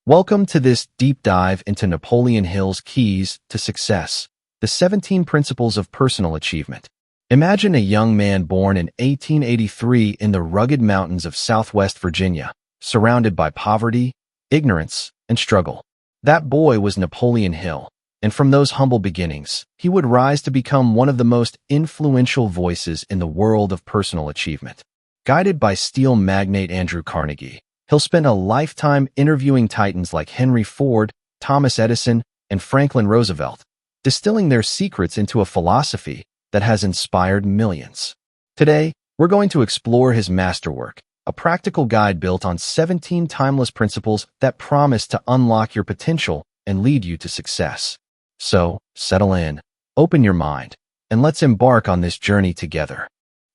Welcome to this deep dive into Napoleon Hill's keys to success, the 17 principles of personal achievement. Imagine a young man born in 1883 in the rugged mountains of Southwest Virginia, surrounded by poverty, ignorance, and struggle. That boy was Napoleon Hill, and from those humble beginnings, he would rise to become one of the most influential voices in the world of personal achievement. Guided by steel magnate Andrew Carnegie, Hill spent a lifetime interviewing titans like Henry Ford, Thomas Edison, and Franklin Roosevelt, distilling their secrets into a philosophy that has inspired millions. Today, we're going to explore his masterwork, a practical guide built on 17 timeless principles that promise to unlock your potential and lead you to success. So, settle in, open your mind, and let's embark on this journey together.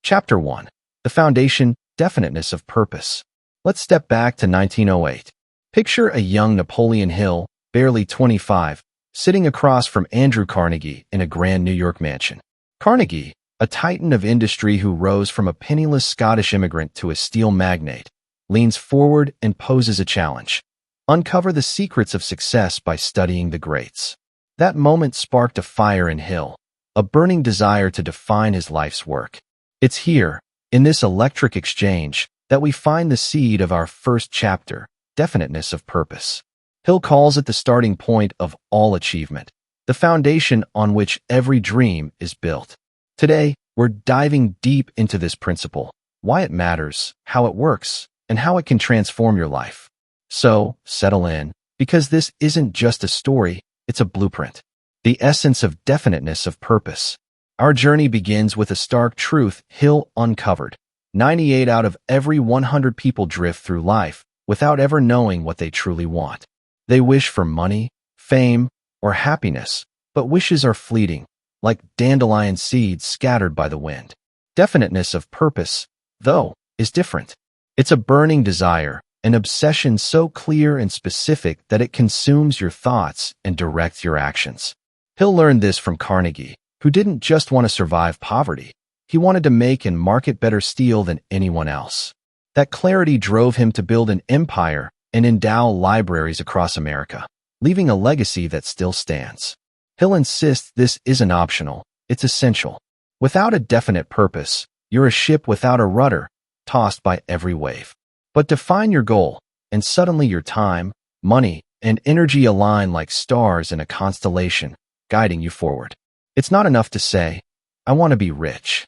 Chapter 1. The Foundation, Definiteness of Purpose. Let's step back to 1908. Picture a young Napoleon Hill, barely 25, sitting across from Andrew Carnegie in a grand New York mansion. Carnegie, a titan of industry who rose from a penniless Scottish immigrant to a steel magnate, leans forward and poses a challenge. Uncover the secrets of success by studying the greats. That moment sparked a fire in Hill, a burning desire to define his life's work. It's here, in this electric exchange, that we find the seed of our first chapter, definiteness of purpose. Hill calls it the starting point of all achievement, the foundation on which every dream is built. Today, we're diving deep into this principle, why it matters, how it works, and how it can transform your life. So, settle in, because this isn't just a story, it's a blueprint. The essence of definiteness of purpose. Our journey begins with a stark truth Hill uncovered. 98 out of every 100 people drift through life without ever knowing what they truly want. They wish for money, fame, or happiness, but wishes are fleeting, like dandelion seeds scattered by the wind. Definiteness of purpose, though, is different. It's a burning desire, an obsession so clear and specific that it consumes your thoughts and directs your actions. Hill learned this from Carnegie, who didn't just want to survive poverty. He wanted to make and market better steel than anyone else. That clarity drove him to build an empire and endow libraries across America, leaving a legacy that still stands. Hill insists this isn't optional, it's essential. Without a definite purpose, you're a ship without a rudder, tossed by every wave. But define your goal, and suddenly your time, money, and energy align like stars in a constellation, guiding you forward. It's not enough to say, I want to be rich.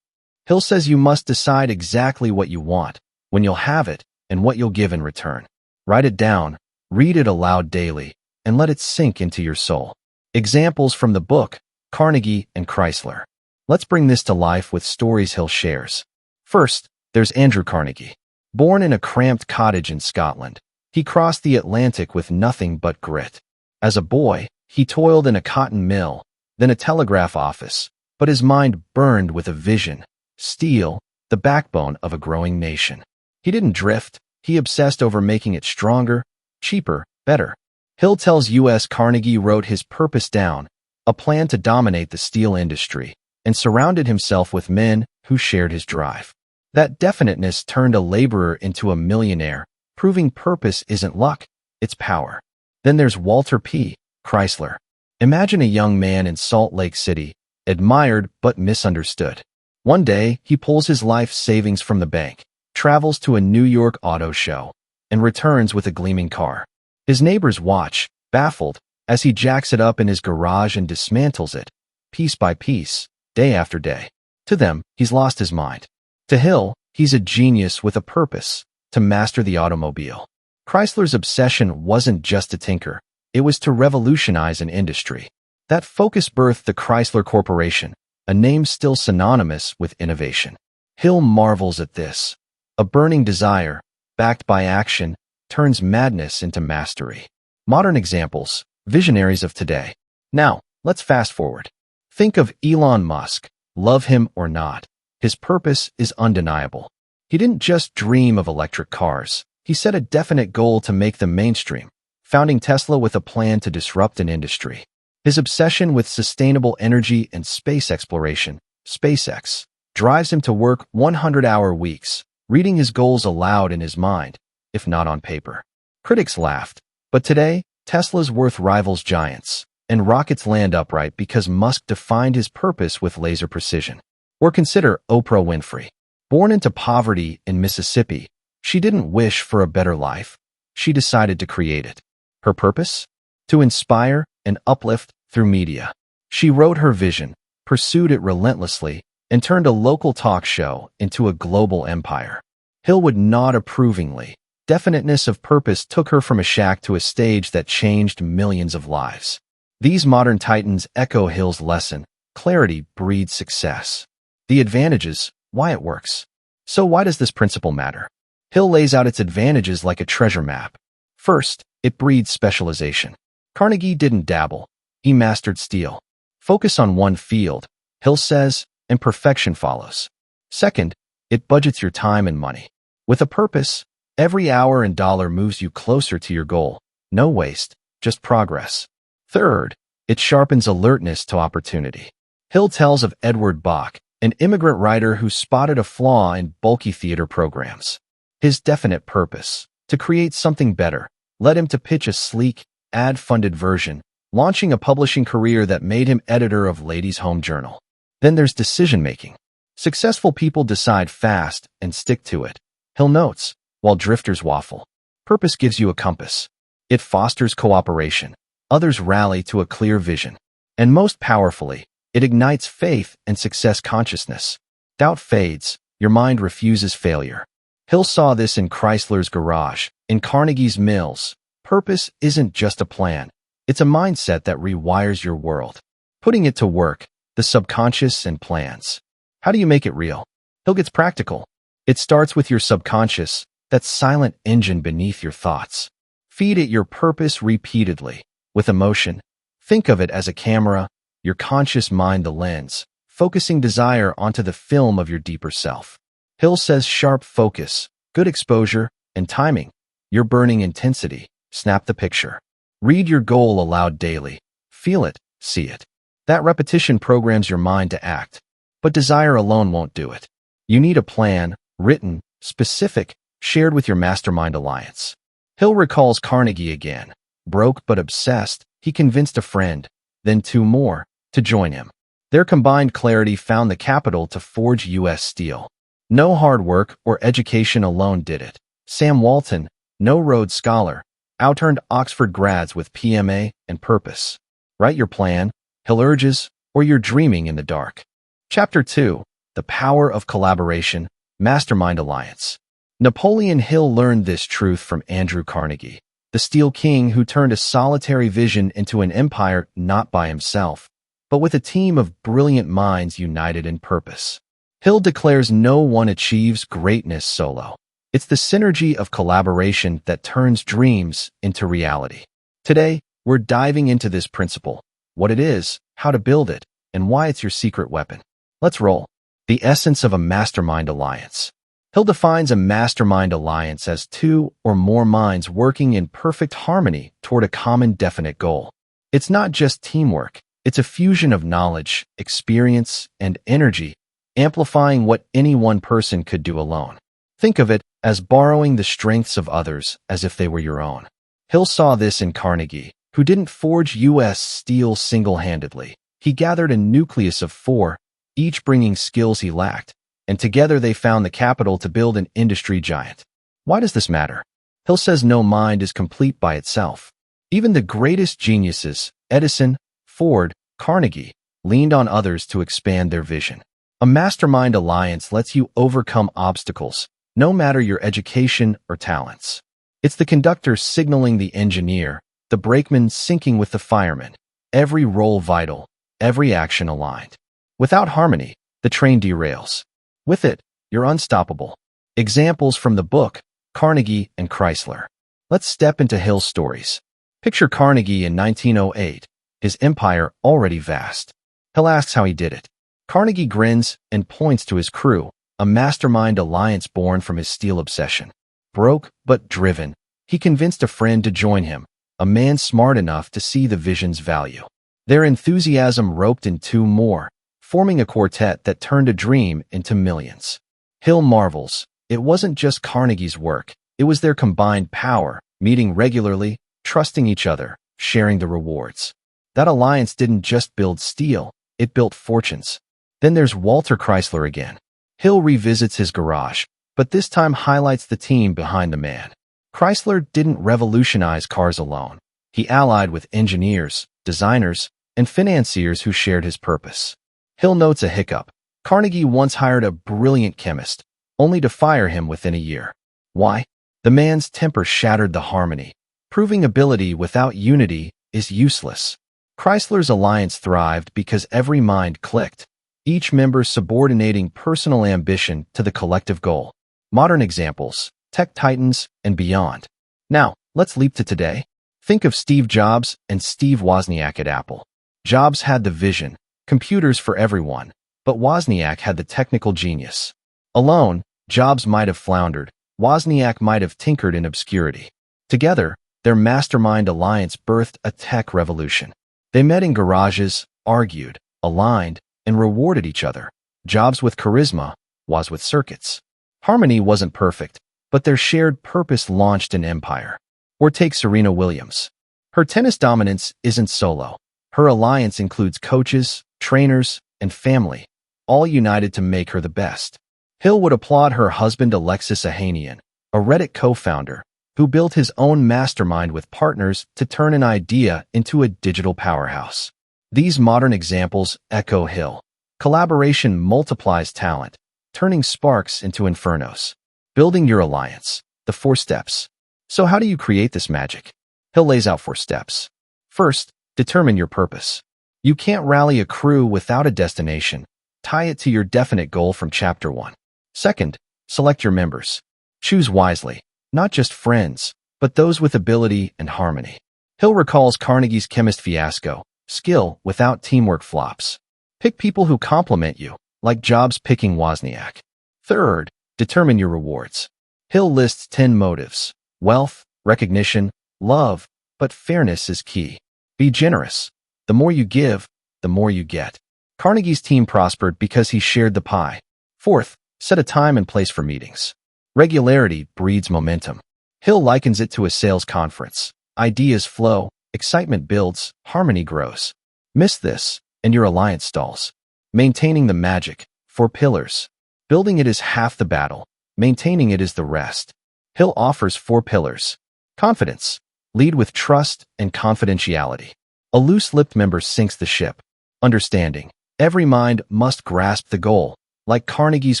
Hill says you must decide exactly what you want, when you'll have it, and what you'll give in return. Write it down, read it aloud daily, and let it sink into your soul. Examples from the book, Carnegie and Chrysler. Let's bring this to life with stories Hill shares. First, there's Andrew Carnegie. Born in a cramped cottage in Scotland, he crossed the Atlantic with nothing but grit. As a boy, he toiled in a cotton mill, then a telegraph office, but his mind burned with a vision. Steel, the backbone of a growing nation. He didn't drift, he obsessed over making it stronger, cheaper, better. Hill tells us Carnegie wrote his purpose down, a plan to dominate the steel industry, and surrounded himself with men who shared his drive. That definiteness turned a laborer into a millionaire, proving purpose isn't luck, it's power. Then there's Walter P. Chrysler. Imagine a young man in Salt Lake City, admired but misunderstood. One day, he pulls his life savings from the bank, travels to a New York auto show, and returns with a gleaming car. His neighbors watch, baffled, as he jacks it up in his garage and dismantles it, piece by piece, day after day. To them, he's lost his mind. To Hill, he's a genius with a purpose, to master the automobile. Chrysler's obsession wasn't just to tinker, it was to revolutionize an industry. That focus birthed the Chrysler Corporation, a name still synonymous with innovation. Hill marvels at this. A burning desire, backed by action, turns madness into mastery. Modern examples, visionaries of today. Now, let's fast forward. Think of Elon Musk, love him or not. His purpose is undeniable. He didn't just dream of electric cars. He set a definite goal to make them mainstream, founding Tesla with a plan to disrupt an industry. His obsession with sustainable energy and space exploration, SpaceX, drives him to work 100-hour weeks, reading his goals aloud in his mind, if not on paper. Critics laughed, But today, Tesla's worth rivals giants, and rockets land upright because Musk defined his purpose with laser precision. Or consider Oprah Winfrey. Born into poverty in Mississippi, she didn't wish for a better life. She decided to create it. Her purpose? To inspire and uplift through media. She wrote her vision, pursued it relentlessly, and turned a local talk show into a global empire. Hill would nod approvingly. Definiteness of purpose took her from a shack to a stage that changed millions of lives. These modern titans echo Hill's lesson: clarity breeds success. The advantages, why it works. So why does this principle matter? Hill lays out its advantages like a treasure map. First, it breeds specialization. Carnegie didn't dabble. He mastered steel. Focus on one field, Hill says, and perfection follows. Second, it budgets your time and money. With a purpose, every hour and dollar moves you closer to your goal. No waste, just progress. Third, it sharpens alertness to opportunity. Hill tells of Edward Bach, an immigrant writer who spotted a flaw in bulky theater programs. His definite purpose, to create something better, led him to pitch a sleek, ad-funded version, launching a publishing career that made him editor of Ladies' Home Journal. Then there's decision-making. Successful people decide fast and stick to it. Hill notes, while drifters waffle. Purpose gives you a compass. It fosters cooperation. Others rally to a clear vision. And most powerfully, it ignites faith and success consciousness. Doubt fades. Your mind refuses failure. Hill saw this in Chrysler's garage, in Carnegie's mills. Purpose isn't just a plan. It's a mindset that rewires your world. Putting it to work, the subconscious and plans. How do you make it real? Hill gets practical. It starts with your subconscious, that silent engine beneath your thoughts. Feed it your purpose repeatedly. With emotion, think of it as a camera, your conscious mind the lens, focusing desire onto the film of your deeper self. Hill says sharp focus, good exposure, and timing. You're burning intensity. Snap the picture. Read your goal aloud daily. Feel it, see it. That repetition programs your mind to act. But desire alone won't do it. You need a plan, written, specific, shared with your mastermind alliance. Hill recalls Carnegie again. Broke but obsessed, he convinced a friend, then two more, to join him. Their combined clarity found the capital to forge U.S. Steel. No hard work or education alone did it. Sam Walton, no Rhodes Scholar, outturned Oxford grads with PMA and purpose. Write your plan, Hill urges, or you're dreaming in the dark. Chapter 2. The Power of Collaboration, Mastermind Alliance. Napoleon Hill learned this truth from Andrew Carnegie, the Steel King who turned a solitary vision into an empire not by himself, but with a team of brilliant minds united in purpose. Hill declares no one achieves greatness solo. It's the synergy of collaboration that turns dreams into reality. Today, we're diving into this principle, what it is, how to build it, and why it's your secret weapon. Let's roll. The essence of a mastermind alliance. Hill defines a mastermind alliance as two or more minds working in perfect harmony toward a common definite goal. It's not just teamwork, it's a fusion of knowledge, experience, and energy, amplifying what any one person could do alone. Think of it as borrowing the strengths of others as if they were your own. Hill saw this in Carnegie, who didn't forge U.S. Steel single-handedly. He gathered a nucleus of four, each bringing skills he lacked, and together they found the capital to build an industry giant. Why does this matter? Hill says no mind is complete by itself. Even the greatest geniuses, Edison, Ford, Carnegie, leaned on others to expand their vision. A mastermind alliance lets you overcome obstacles, no matter your education or talents. It's the conductor signaling the engineer, the brakeman syncing with the fireman, every role vital, every action aligned. Without harmony, the train derails. With it, you're unstoppable. Examples from the book, Carnegie and Chrysler. Let's step into Hill's stories. Picture Carnegie in 1908, his empire already vast. Hill asks how he did it. Carnegie grins and points to his crew, a mastermind alliance born from his steel obsession. Broke but driven, he convinced a friend to join him, a man smart enough to see the vision's value. Their enthusiasm roped in two more, forming a quartet that turned a dream into millions. Hill marvels, it wasn't just Carnegie's work, it was their combined power, meeting regularly, trusting each other, sharing the rewards. That alliance didn't just build steel, it built fortunes. Then there's Walter Chrysler again. Hill revisits his garage, but this time highlights the team behind the man. Chrysler didn't revolutionize cars alone. He allied with engineers, designers, and financiers who shared his purpose. Hill notes a hiccup. Carnegie once hired a brilliant chemist, only to fire him within a year. Why? The man's temper shattered the harmony. Proving ability without unity is useless. Chrysler's alliance thrived because every mind clicked, each member subordinating personal ambition to the collective goal. Modern examples, tech titans, and beyond. Now, let's leap to today. Think of Steve Jobs and Steve Wozniak at Apple. Jobs had the vision, computers for everyone, but Wozniak had the technical genius. Alone, Jobs might have floundered, Wozniak might have tinkered in obscurity. Together, their mastermind alliance birthed a tech revolution. They met in garages, argued, aligned, and rewarded each other. Jobs with charisma, Woz with circuits. Harmony wasn't perfect, but their shared purpose launched an empire. Or take Serena Williams. Her tennis dominance isn't solo. Her alliance includes coaches, trainers, and family, all united to make her the best. Hill would applaud her husband Alexis Ohanian, a Reddit co-founder, who built his own mastermind with partners to turn an idea into a digital powerhouse. These modern examples echo Hill. Collaboration multiplies talent, turning sparks into infernos. Building your alliance. The 4 steps. So how do you create this magic? Hill lays out 4 steps. First, determine your purpose. You can't rally a crew without a destination. Tie it to your definite goal from Chapter 1. Second, select your members. Choose wisely, not just friends, but those with ability and harmony. Hill recalls Carnegie's chemist fiasco. Skill without teamwork flops. Pick people who complement you, like Jobs picking Wozniak. Third, determine your rewards. Hill lists 10 motives. Wealth, recognition, love, but fairness is key. Be generous. The more you give, the more you get. Carnegie's team prospered because he shared the pie. Fourth, set a time and place for meetings. Regularity breeds momentum. Hill likens it to a sales conference. Ideas flow, excitement builds, harmony grows. Miss this, and your alliance stalls. Maintaining the magic. 4 pillars. Building it is half the battle. Maintaining it is the rest. Hill offers 4 pillars. Confidence. Lead with trust and confidentiality. A loose-lipped member sinks the ship. Understanding. Every mind must grasp the goal, like Carnegie's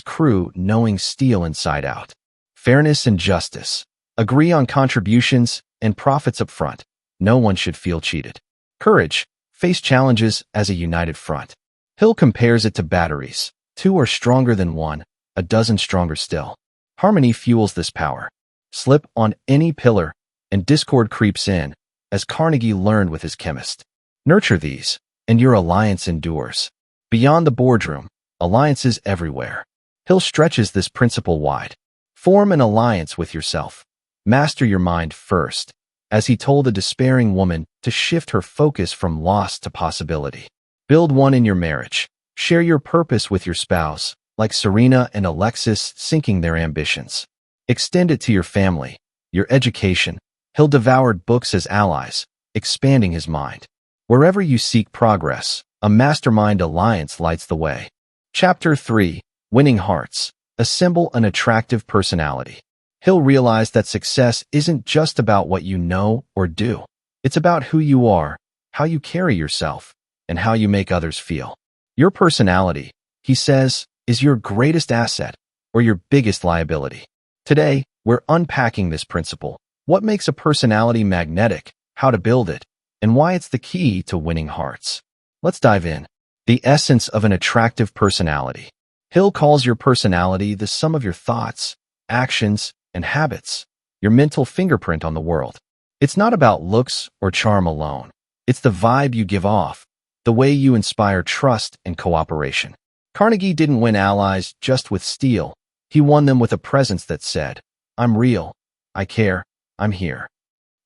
crew knowing steel inside out. Fairness and justice. Agree on contributions and profits up front. No one should feel cheated. Courage. Face challenges as a united front. Hill compares it to batteries. 2 are stronger than 1, a dozen stronger still. Harmony fuels this power. Slip on any pillar, and discord creeps in, as Carnegie learned with his chemist. Nurture these, and your alliance endures. Beyond the boardroom, alliances everywhere. Hill stretches this principle wide. Form an alliance with yourself. Master your mind first, as he told a despairing woman to shift her focus from loss to possibility. Build one in your marriage. Share your purpose with your spouse, like Serena and Alexis syncing their ambitions. Extend it to your family, your education. Hill devoured books as allies, expanding his mind. Wherever you seek progress, a mastermind alliance lights the way. Chapter 3. Winning Hearts. Assemble an attractive personality. Hill realized that success isn't just about what you know or do. It's about who you are, how you carry yourself, and how you make others feel. Your personality, he says, is your greatest asset or your biggest liability. Today, we're unpacking this principle. What makes a personality magnetic, how to build it, and why it's the key to winning hearts. Let's dive in. The essence of an attractive personality. Hill calls your personality the sum of your thoughts, actions, and habits, your mental fingerprint on the world. It's not about looks or charm alone. It's the vibe you give off, the way you inspire trust and cooperation. Carnegie didn't win allies just with steel. He won them with a presence that said, "I'm real, I care, I'm here."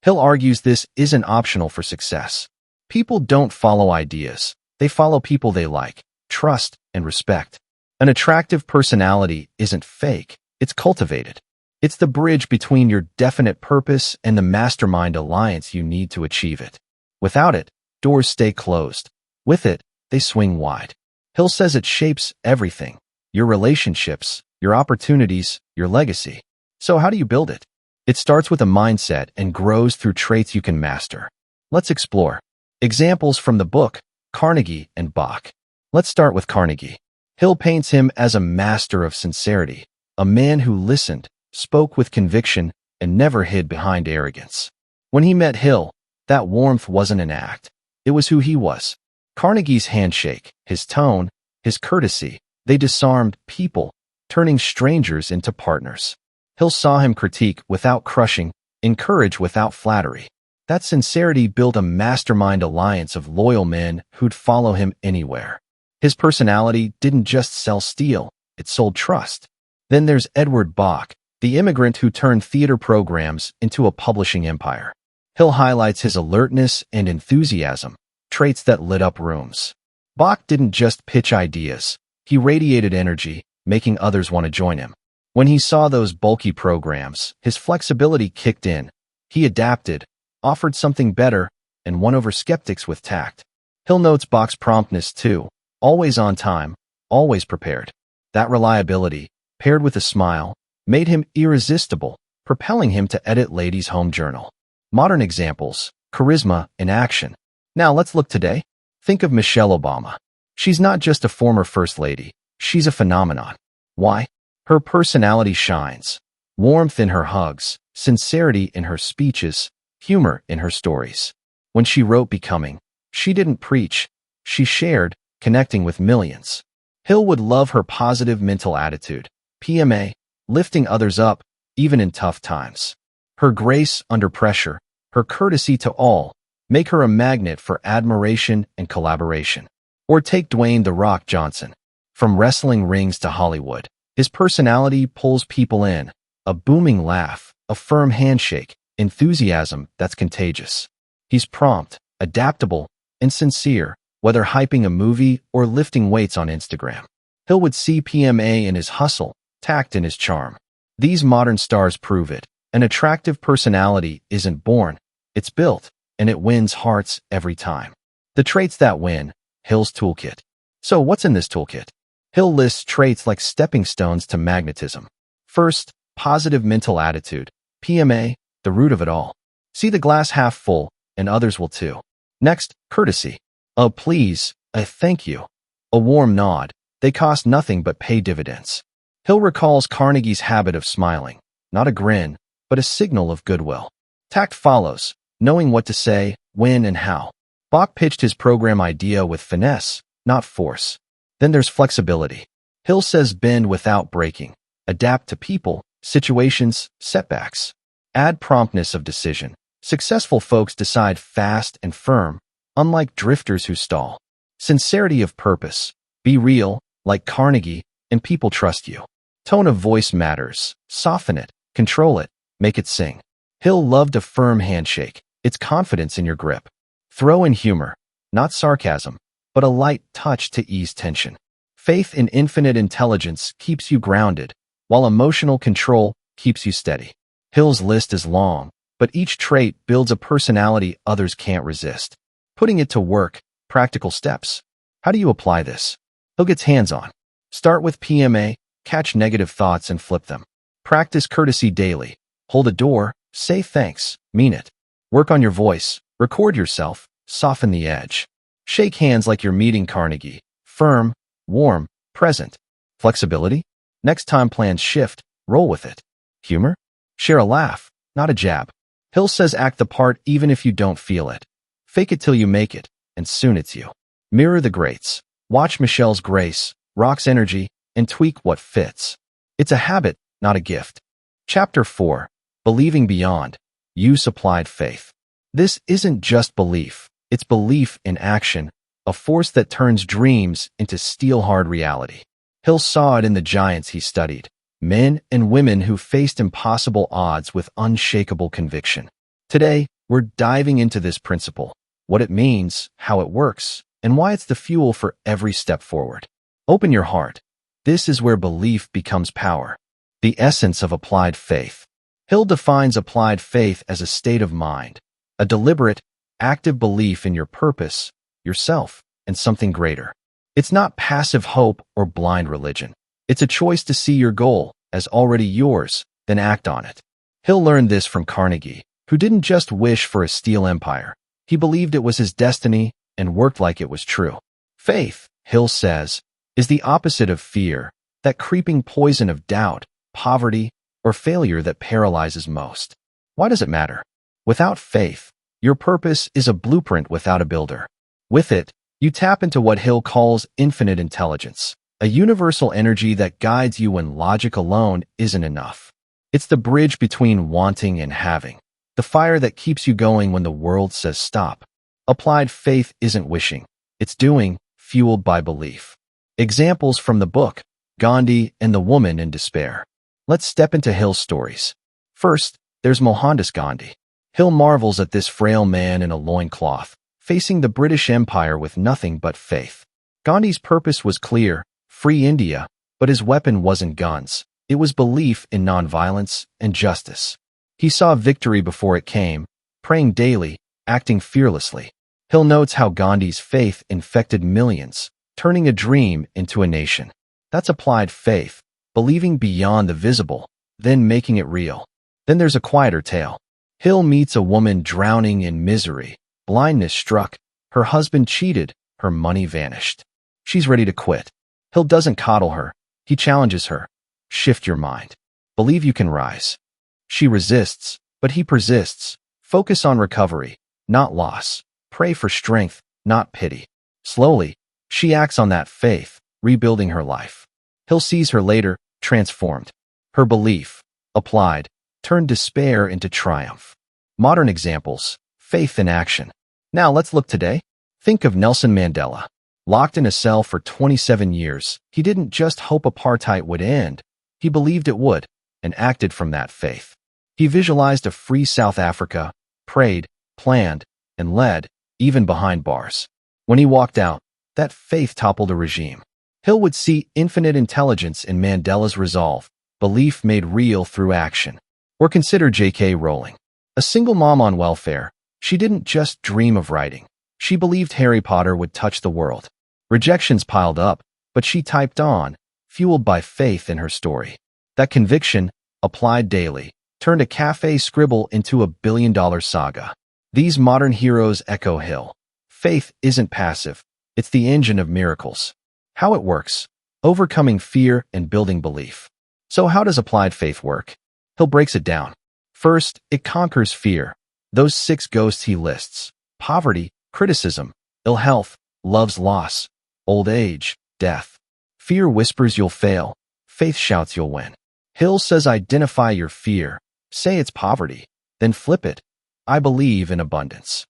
Hill argues this isn't optional for success. People don't follow ideas. They follow people they like, trust, and respect. An attractive personality isn't fake. It's cultivated. It's the bridge between your definite purpose and the mastermind alliance you need to achieve it. Without it, doors stay closed. With it, they swing wide. Hill says it shapes everything: your relationships, your opportunities, your legacy. So how do you build it? It starts with a mindset and grows through traits you can master. Let's explore examples from the book, Carnegie and Bach. Let's start with Carnegie. Hill paints him as a master of sincerity, a man who listened, spoke with conviction, and never hid behind arrogance. When he met Hill, that warmth wasn't an act. It was who he was. Carnegie's handshake, his tone, his courtesy, they disarmed people, turning strangers into partners. Hill saw him critique without crushing, encourage without flattery. That sincerity built a mastermind alliance of loyal men who'd follow him anywhere. His personality didn't just sell steel, it sold trust. Then there's Edward Bach, the immigrant who turned theater programs into a publishing empire. Hill highlights his alertness and enthusiasm, traits that lit up rooms. Bach didn't just pitch ideas, he radiated energy, making others want to join him. When he saw those bulky programs, his flexibility kicked in. He adapted, offered something better, and won over skeptics with tact. Hill notes Bach's promptness too, always on time, always prepared. That reliability, paired with a smile, made him irresistible, propelling him to edit Ladies' Home Journal. Modern examples: charisma in action. Now let's look today. Think of Michelle Obama. She's not just a former first lady, she's a phenomenon. Why? Her personality shines. Warmth in her hugs, sincerity in her speeches, humor in her stories. When she wrote Becoming, she didn't preach, she shared, connecting with millions. Hill would love her positive mental attitude, PMA, lifting others up, even in tough times. Her grace under pressure, her courtesy to all, make her a magnet for admiration and collaboration. Or take Dwayne "The Rock" Johnson. From wrestling rings to Hollywood, his personality pulls people in. A booming laugh, a firm handshake, enthusiasm that's contagious. He's prompt, adaptable, and sincere, whether hyping a movie or lifting weights on Instagram. Hill would see PMA in his hustle, tact in his charm. These modern stars prove it. An attractive personality isn't born, it's built, and it wins hearts every time. The traits that win, Hill's toolkit. So what's in this toolkit? Hill lists traits like stepping stones to magnetism. First, positive mental attitude. PMA, the root of it all. See the glass half full, and others will too. Next, courtesy. A please, a thank you, a warm nod. They cost nothing but pay dividends. Hill recalls Carnegie's habit of smiling, not a grin, but a signal of goodwill. Tact follows, knowing what to say, when, and how. Bach pitched his program idea with finesse, not force. Then there's flexibility. Hill says bend without breaking, adapt to people, situations, setbacks. Add promptness of decision. Successful folks decide fast and firm, unlike drifters who stall. Sincerity of purpose. Be real, like Carnegie, and people trust you. Tone of voice matters. Soften it, control it, make it sing. Hill loved a firm handshake. It's confidence in your grip. Throw in humor, not sarcasm, but a light touch to ease tension. Faith in infinite intelligence keeps you grounded, while emotional control keeps you steady. Hill's list is long, but each trait builds a personality others can't resist. Putting it to work, practical steps. How do you apply this? Hill gets hands-on. Start with PMA, catch negative thoughts and flip them. Practice courtesy daily. Hold a door, say thanks, mean it. Work on your voice, record yourself, soften the edge. Shake hands like you're meeting Carnegie. Firm, warm, present. Flexibility? Next time plans shift, roll with it. Humor? Share a laugh, not a jab. Hill says act the part even if you don't feel it. Fake it till you make it, and soon it's you. Mirror the greats. Watch Michelle's grace, Rock's energy, and tweak what fits. It's a habit, not a gift. Chapter 4. Believing Beyond. You supplied faith. This isn't just belief, it's belief in action, a force that turns dreams into steel-hard reality. Hill saw it in the giants he studied, men and women who faced impossible odds with unshakable conviction. Today, we're diving into this principle, what it means, how it works, and why it's the fuel for every step forward. Open your heart. This is where belief becomes power. The essence of applied faith. Hill defines applied faith as a state of mind, a deliberate, active belief in your purpose, yourself, and something greater. It's not passive hope or blind religion. It's a choice to see your goal as already yours, then act on it. Hill learned this from Carnegie, who didn't just wish for a steel empire. He believed it was his destiny and worked like it was true. Faith, Hill says, is the opposite of fear, that creeping poison of doubt, poverty, or failure that paralyzes most. Why does it matter? Without faith, your purpose is a blueprint without a builder. With it, you tap into what Hill calls infinite intelligence, a universal energy that guides you when logic alone isn't enough. It's the bridge between wanting and having, the fire that keeps you going when the world says stop. Applied faith isn't wishing, it's doing, fueled by belief. Examples from the book, Gandhi and the Woman in Despair. Let's step into Hill's stories. First, there's Mohandas Gandhi. Hill marvels at this frail man in a loincloth, facing the British Empire with nothing but faith. Gandhi's purpose was clear, free India, but his weapon wasn't guns. It was belief in nonviolence and justice. He saw victory before it came, praying daily, acting fearlessly. Hill notes how Gandhi's faith infected millions, turning a dream into a nation. That's applied faith, believing beyond the visible, then making it real. Then there's a quieter tale. Hill meets a woman drowning in misery. Blindness struck, her husband cheated, her money vanished. She's ready to quit. Hill doesn't coddle her, he challenges her. Shift your mind. Believe you can rise. She resists, but he persists. Focus on recovery, not loss. Pray for strength, not pity. Slowly, she acts on that faith, rebuilding her life. Hill sees her later, transformed. Her belief, applied, turned despair into triumph. Modern examples, faith in action. Now let's look today. Think of Nelson Mandela. Locked in a cell for 27 years, he didn't just hope apartheid would end. He believed it would, and acted from that faith. He visualized a free South Africa, prayed, planned, and led, even behind bars. When he walked out, that faith toppled a regime. Hill would see infinite intelligence in Mandela's resolve, belief made real through action. Or consider J.K. Rowling. A single mom on welfare, she didn't just dream of writing. She believed Harry Potter would touch the world. Rejections piled up, but she typed on, fueled by faith in her story. That conviction, applied daily, turned a cafe scribble into a billion-dollar saga. These modern heroes echo Hill. Faith isn't passive, it's the engine of miracles. How it works: overcoming fear and building belief. So how does applied faith work? Hill breaks it down. First, it conquers fear. Those 6 ghosts he lists: poverty, criticism, ill health, love's loss, old age, death. Fear whispers you'll fail. Faith shouts you'll win. Hill says identify your fear. Say it's poverty. Then flip it. I believe in abundance.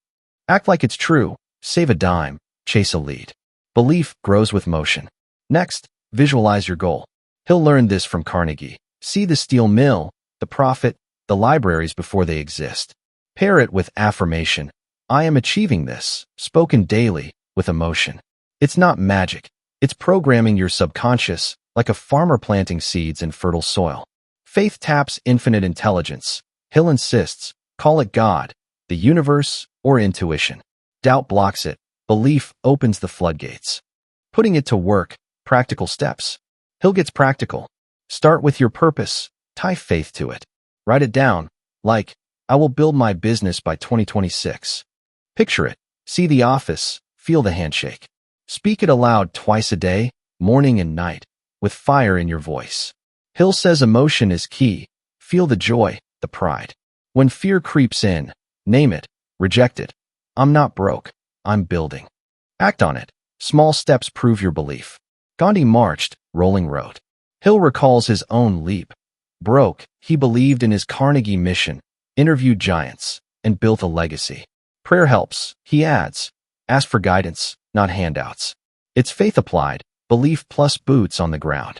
Act like it's true. Save a dime. Chase a lead. Belief grows with motion. Next, visualize your goal. Hill learned this from Carnegie. See the steel mill, the profit, the libraries before they exist. Pair it with affirmation. I am achieving this, spoken daily, with emotion. It's not magic. It's programming your subconscious, like a farmer planting seeds in fertile soil. Faith taps infinite intelligence. Hill insists, call it God, the universe, or intuition. Doubt blocks it. Belief opens the floodgates. Putting it to work, practical steps. Hill gets practical. Start with your purpose. Tie faith to it. Write it down, like, I will build my business by 2026. Picture it. See the office. Feel the handshake. Speak it aloud twice a day, morning and night, with fire in your voice. Hill says emotion is key. Feel the joy, the pride. When fear creeps in, name it, reject it. I'm not broke. I'm building. Act on it. Small steps prove your belief. Gandhi marched, Rowling wrote. Hill recalls his own leap. Broke, he believed in his Carnegie mission, interviewed giants, and built a legacy. Prayer helps, he adds. Ask for guidance, not handouts. It's faith applied, belief plus boots on the ground.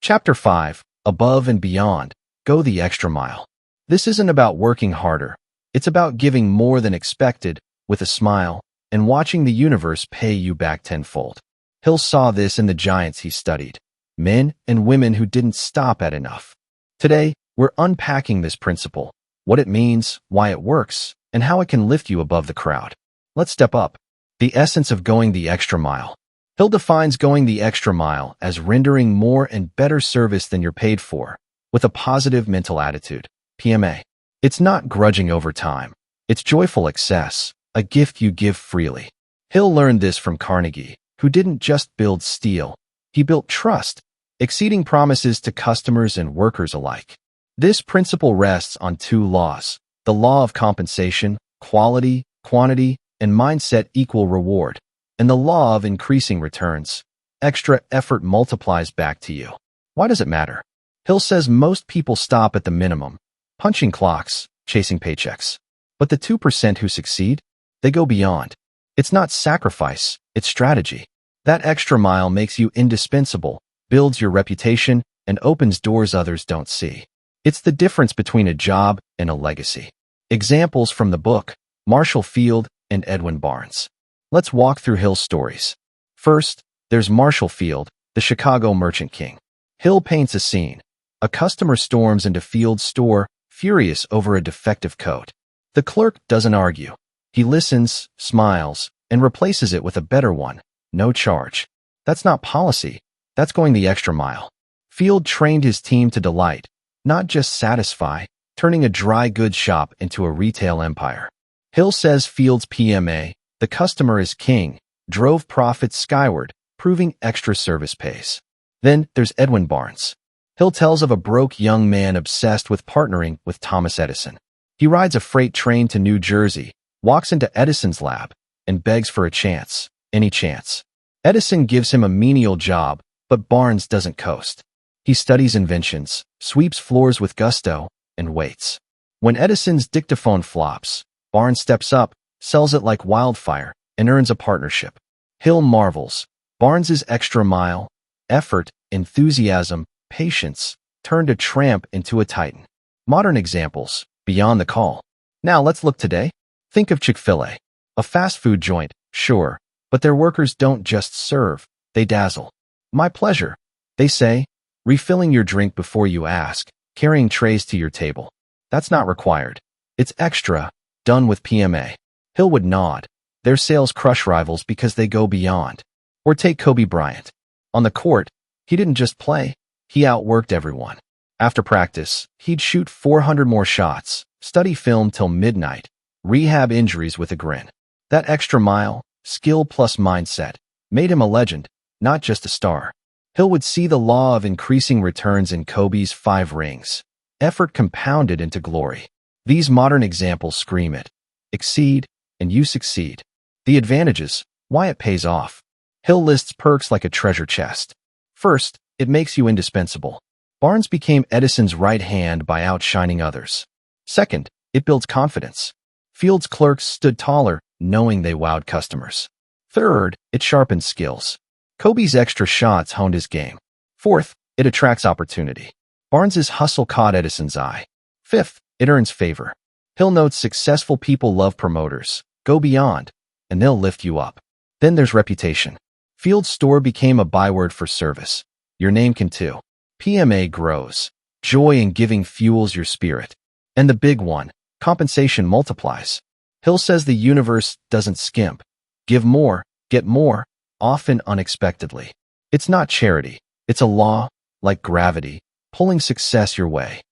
Chapter 5, Above and Beyond, Go the Extra Mile. This isn't about working harder. It's about giving more than expected, with a smile, and watching the universe pay you back tenfold. Hill saw this in the giants he studied. Men and women who didn't stop at enough. Today, we're unpacking this principle, what it means, why it works, and how it can lift you above the crowd. Let's step up. The essence of going the extra mile. Hill defines going the extra mile as rendering more and better service than you're paid for, with a positive mental attitude. PMA. It's not grudging over time. It's joyful excess, a gift you give freely. Hill learned this from Carnegie, who didn't just build steel. He built trust, exceeding promises to customers and workers alike. This principle rests on two laws: the law of compensation, quality, quantity, and mindset equal reward, and the law of increasing returns. Extra effort multiplies back to you. Why does it matter? Hill says most people stop at the minimum, punching clocks, chasing paychecks. But the 2% who succeed, they go beyond. It's not sacrifice, it's strategy. That extra mile makes you indispensable, builds your reputation, and opens doors others don't see. It's the difference between a job and a legacy. Examples from the book, Marshall Field and Edwin Barnes. Let's walk through Hill's stories. First, there's Marshall Field, the Chicago merchant king. Hill paints a scene. A customer storms into Field's store, furious over a defective coat. The clerk doesn't argue. He listens, smiles, and replaces it with a better one. No charge. That's not policy. That's going the extra mile. Field trained his team to delight, not just satisfy, turning a dry goods shop into a retail empire. Hill says Field's PMA, the customer is king, drove profits skyward, proving extra service pays. Then there's Edwin Barnes. Hill tells of a broke young man obsessed with partnering with Thomas Edison. He rides a freight train to New Jersey, walks into Edison's lab, and begs for a chance, any chance. Edison gives him a menial job, but Barnes doesn't coast. He studies inventions, sweeps floors with gusto, and waits. When Edison's dictaphone flops, Barnes steps up, sells it like wildfire, and earns a partnership. Hill marvels. Barnes's extra mile, effort, enthusiasm, patience, turned a tramp into a titan. Modern examples, beyond the call. Now let's look today. Think of Chick-fil-A. A fast food joint, sure, but their workers don't just serve, they dazzle. My pleasure, they say, refilling your drink before you ask, carrying trays to your table. That's not required. It's extra, done with PMA. Hill would nod. Their sales crush rivals because they go beyond. Or take Kobe Bryant. On the court, he didn't just play, he outworked everyone. After practice, he'd shoot 400 more shots, study film till midnight, rehab injuries with a grin. That extra mile, skill plus mindset, made him a legend, not just a star. Hill would see the law of increasing returns in Kobe's 5 rings. Effort compounded into glory. These modern examples scream it. Exceed, and you succeed. The advantages, why it pays off. Hill lists perks like a treasure chest. First, it makes you indispensable. Barnes became Edison's right hand by outshining others. Second, it builds confidence. Field's clerks stood taller, knowing they wowed customers. Third, it sharpens skills. Kobe's extra shots honed his game. Fourth, it attracts opportunity. Barnes's hustle caught Edison's eye. Fifth, it earns favor. Hill notes successful people love promoters. Go beyond, and they'll lift you up. Then there's reputation. Field's store became a byword for service. Your name can too. PMA grows. Joy in giving fuels your spirit. And the big one, compensation multiplies. Hill says the universe doesn't skimp. Give more, get more, often unexpectedly. It's not charity. It's a law, like gravity, pulling success your way.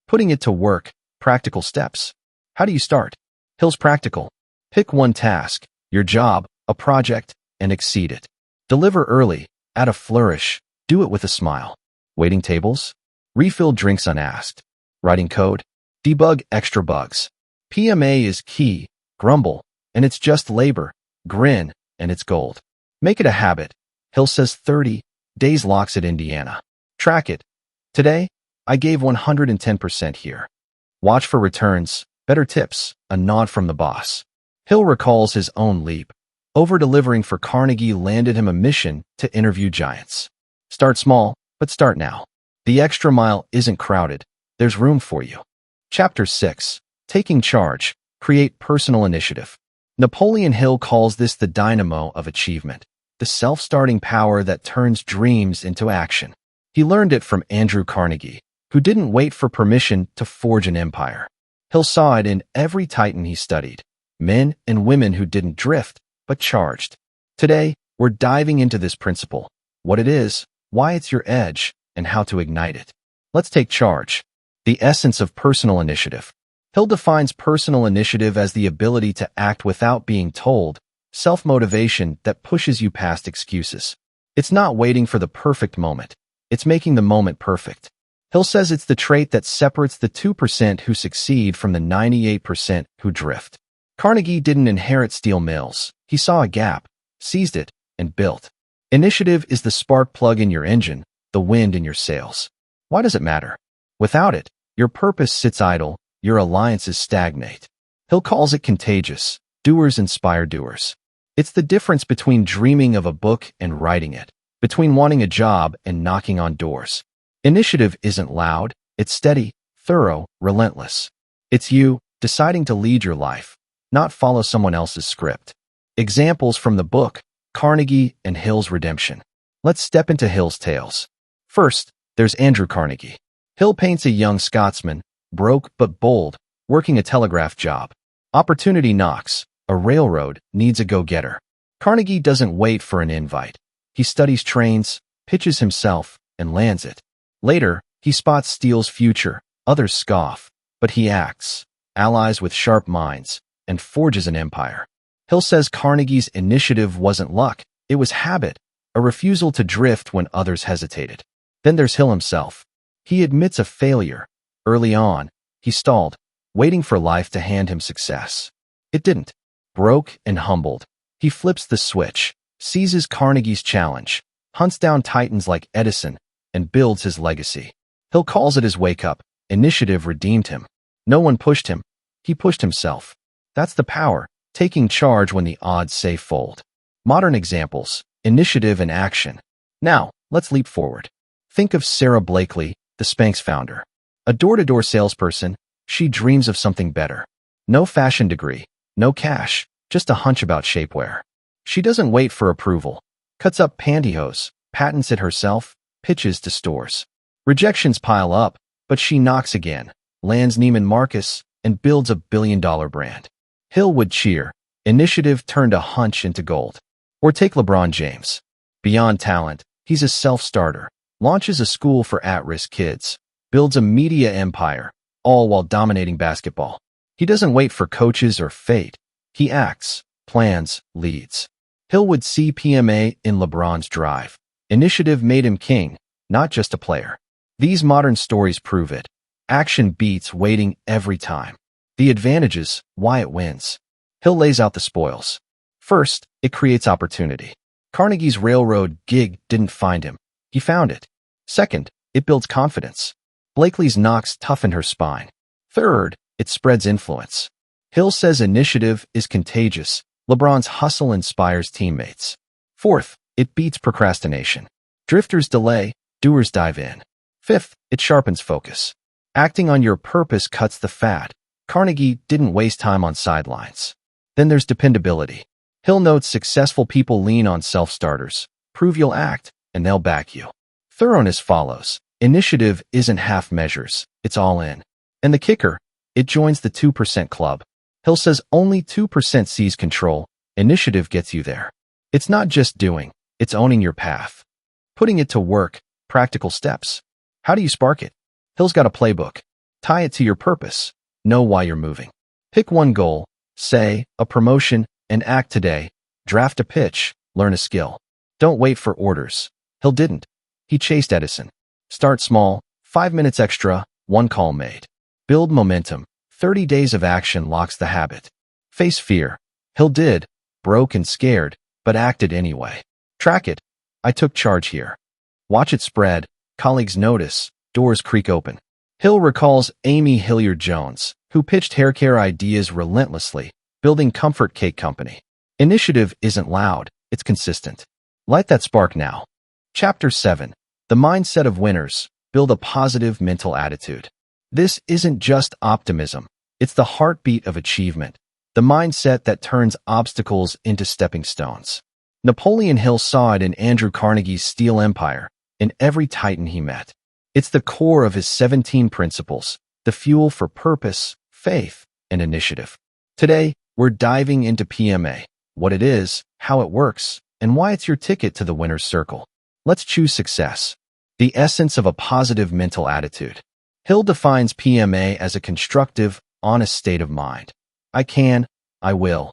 Putting it to work, practical steps. How do you start? Hill's practical. Pick one task, your job, a project, and exceed it. Deliver early, add a flourish, do it with a smile. Waiting tables? Refill drinks unasked. Writing code? Debug extra bugs. PMA is key, grumble, and it's just labor. Grin, and it's gold. Make it a habit. Hill says 30 days locks at Indiana. Track it. Today, I gave 110% here. Watch for returns, better tips, a nod from the boss. Hill recalls his own leap. Over-delivering for Carnegie landed him a mission to interview giants. Start small, but start now. The extra mile isn't crowded. There's room for you. Chapter 6. Taking charge. Create personal initiative. Napoleon Hill calls this the dynamo of achievement, the self-starting power that turns dreams into action. He learned it from Andrew Carnegie, who didn't wait for permission to forge an empire. Hill saw it in every titan he studied, men and women who didn't drift, but charged. Today, we're diving into this principle, what it is, why it's your edge, and how to ignite it. Let's take charge. The essence of personal initiative. Hill defines personal initiative as the ability to act without being told, self-motivation that pushes you past excuses. It's not waiting for the perfect moment. It's making the moment perfect. Hill says it's the trait that separates the 2% who succeed from the 98% who drift. Carnegie didn't inherit steel mills. He saw a gap, seized it, and built. Initiative is the spark plug in your engine, the wind in your sails. Why does it matter? Without it, your purpose sits idle, your alliances stagnate. Hill calls it contagious. Doers inspire doers. It's the difference between dreaming of a book and writing it, between wanting a job and knocking on doors. Initiative isn't loud, it's steady, thorough, relentless. It's you deciding to lead your life, not follow someone else's script. Examples from the book, Carnegie and Hill's Redemption. Let's step into Hill's tales. First, there's Andrew Carnegie. Hill paints a young Scotsman, broke but bold, working a telegraph job. Opportunity knocks. A railroad needs a go-getter. Carnegie doesn't wait for an invite. He studies trains, pitches himself, and lands it. Later, he spots steel's future. Others scoff, but he acts, allies with sharp minds, and forges an empire. Hill says Carnegie's initiative wasn't luck, it was habit, a refusal to drift when others hesitated. Then there's Hill himself. He admits a failure. Early on, he stalled, waiting for life to hand him success. It didn't. Broke and humbled, he flips the switch, seizes Carnegie's challenge, hunts down titans like Edison, and builds his legacy. Hill calls it his wake-up. Initiative redeemed him. No one pushed him. He pushed himself. That's the power, taking charge when the odds say fold. Modern examples, initiative and action. Now, let's leap forward. Think of Sarah Blakely, the Spanx founder. A door-to-door salesperson, she dreams of something better. No fashion degree, no cash, just a hunch about shapewear. She doesn't wait for approval. Cuts up pantyhose, patents it herself, pitches to stores. Rejections pile up, but she knocks again, lands Neiman Marcus, and builds $1 billion brand. Hill would cheer. Initiative turned a hunch into gold. Or take LeBron James. Beyond talent, he's a self-starter, launches a school for at-risk kids, builds a media empire, all while dominating basketball. He doesn't wait for coaches or fate. He acts, plans, leads. Hill would see PMA in LeBron's drive. Initiative made him king, not just a player. These modern stories prove it. Action beats waiting every time. The advantages, why it wins. Hill lays out the spoils. First, it creates opportunity. Carnegie's railroad gig didn't find him. He found it. Second, it builds confidence. Blakely's knocks toughened her spine. Third, it spreads influence. Hill says initiative is contagious. LeBron's hustle inspires teammates. Fourth, it beats procrastination. Drifters delay, doers dive in. Fifth, it sharpens focus. Acting on your purpose cuts the fat. Carnegie didn't waste time on sidelines. Then there's dependability. Hill notes successful people lean on self-starters. Prove you'll act, and they'll back you. Thoroughness follows. Initiative isn't half measures, it's all in. And the kicker, it joins the 2% club. Hill says only 2% seize control. Initiative gets you there. It's not just doing, it's owning your path. Putting it to work, practical steps. How do you spark it? Hill's got a playbook. Tie it to your purpose. Know why you're moving. Pick one goal, say, a promotion, and act today. Draft a pitch, learn a skill. Don't wait for orders. Hill didn't. He chased Edison. Start small, 5 minutes extra, 1 call made. Build momentum. 30 days of action locks the habit. Face fear. Hill did, broke and scared, but acted anyway. Track it. I took charge here. Watch it spread. Colleagues notice. Doors creak open. Hill recalls Amy Hilliard-Jones, who pitched haircare ideas relentlessly, building Comfort Cake Company. Initiative isn't loud, it's consistent. Light that spark now. Chapter 7. The Mindset of Winners. Build a positive mental attitude. This isn't just optimism. It's the heartbeat of achievement. The mindset that turns obstacles into stepping stones. Napoleon Hill saw it in Andrew Carnegie's steel empire, in every titan he met. It's the core of his 17 principles, the fuel for purpose, faith, and initiative. Today, we're diving into PMA, what it is, how it works, and why it's your ticket to the winner's circle. Let's choose success. The essence of a positive mental attitude. Hill defines PMA as a constructive, honest state of mind. I can, I will.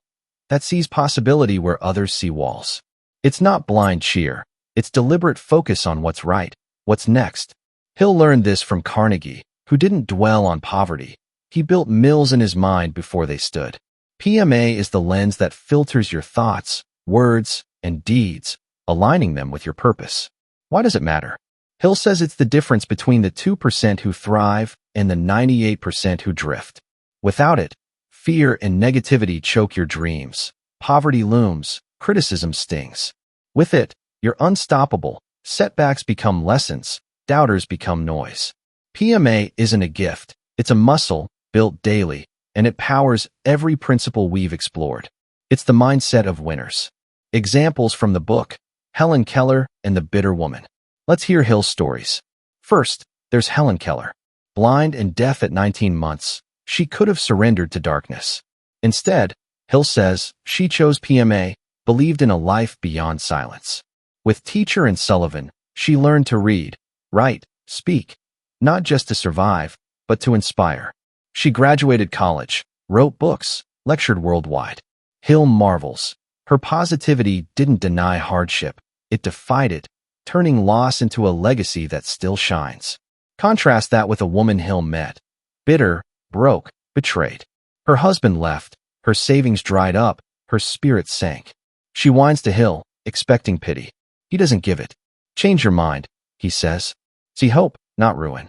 That sees possibility where others see walls. It's not blind cheer. It's deliberate focus on what's right, what's next. Hill learned this from Carnegie, who didn't dwell on poverty. He built mills in his mind before they stood. PMA is the lens that filters your thoughts, words, and deeds, aligning them with your purpose. Why does it matter? Hill says it's the difference between the 2% who thrive and the 98% who drift. Without it, fear and negativity choke your dreams. Poverty looms, criticism stings. With it, you're unstoppable. Setbacks become lessons, doubters become noise. PMA isn't a gift, it's a muscle built daily, and it powers every principle we've explored. It's the mindset of winners. Examples from the book, Helen Keller and the Bitter Woman. Let's hear Hill's stories. First, there's Helen Keller. Blind and deaf at 19 months, she could have surrendered to darkness. Instead, Hill says she chose PMA, believed in a life beyond silence. With Teacher and Sullivan, she learned to read, write, speak, not just to survive, but to inspire. She graduated college, wrote books, lectured worldwide. Hill marvels. Her positivity didn't deny hardship, it defied it, turning loss into a legacy that still shines. Contrast that with a woman Hill met. Bitter, broke, betrayed. Her husband left, her savings dried up, her spirit sank. She whines to Hill, expecting pity. He doesn't give it. Change your mind, he says. See hope, not ruin.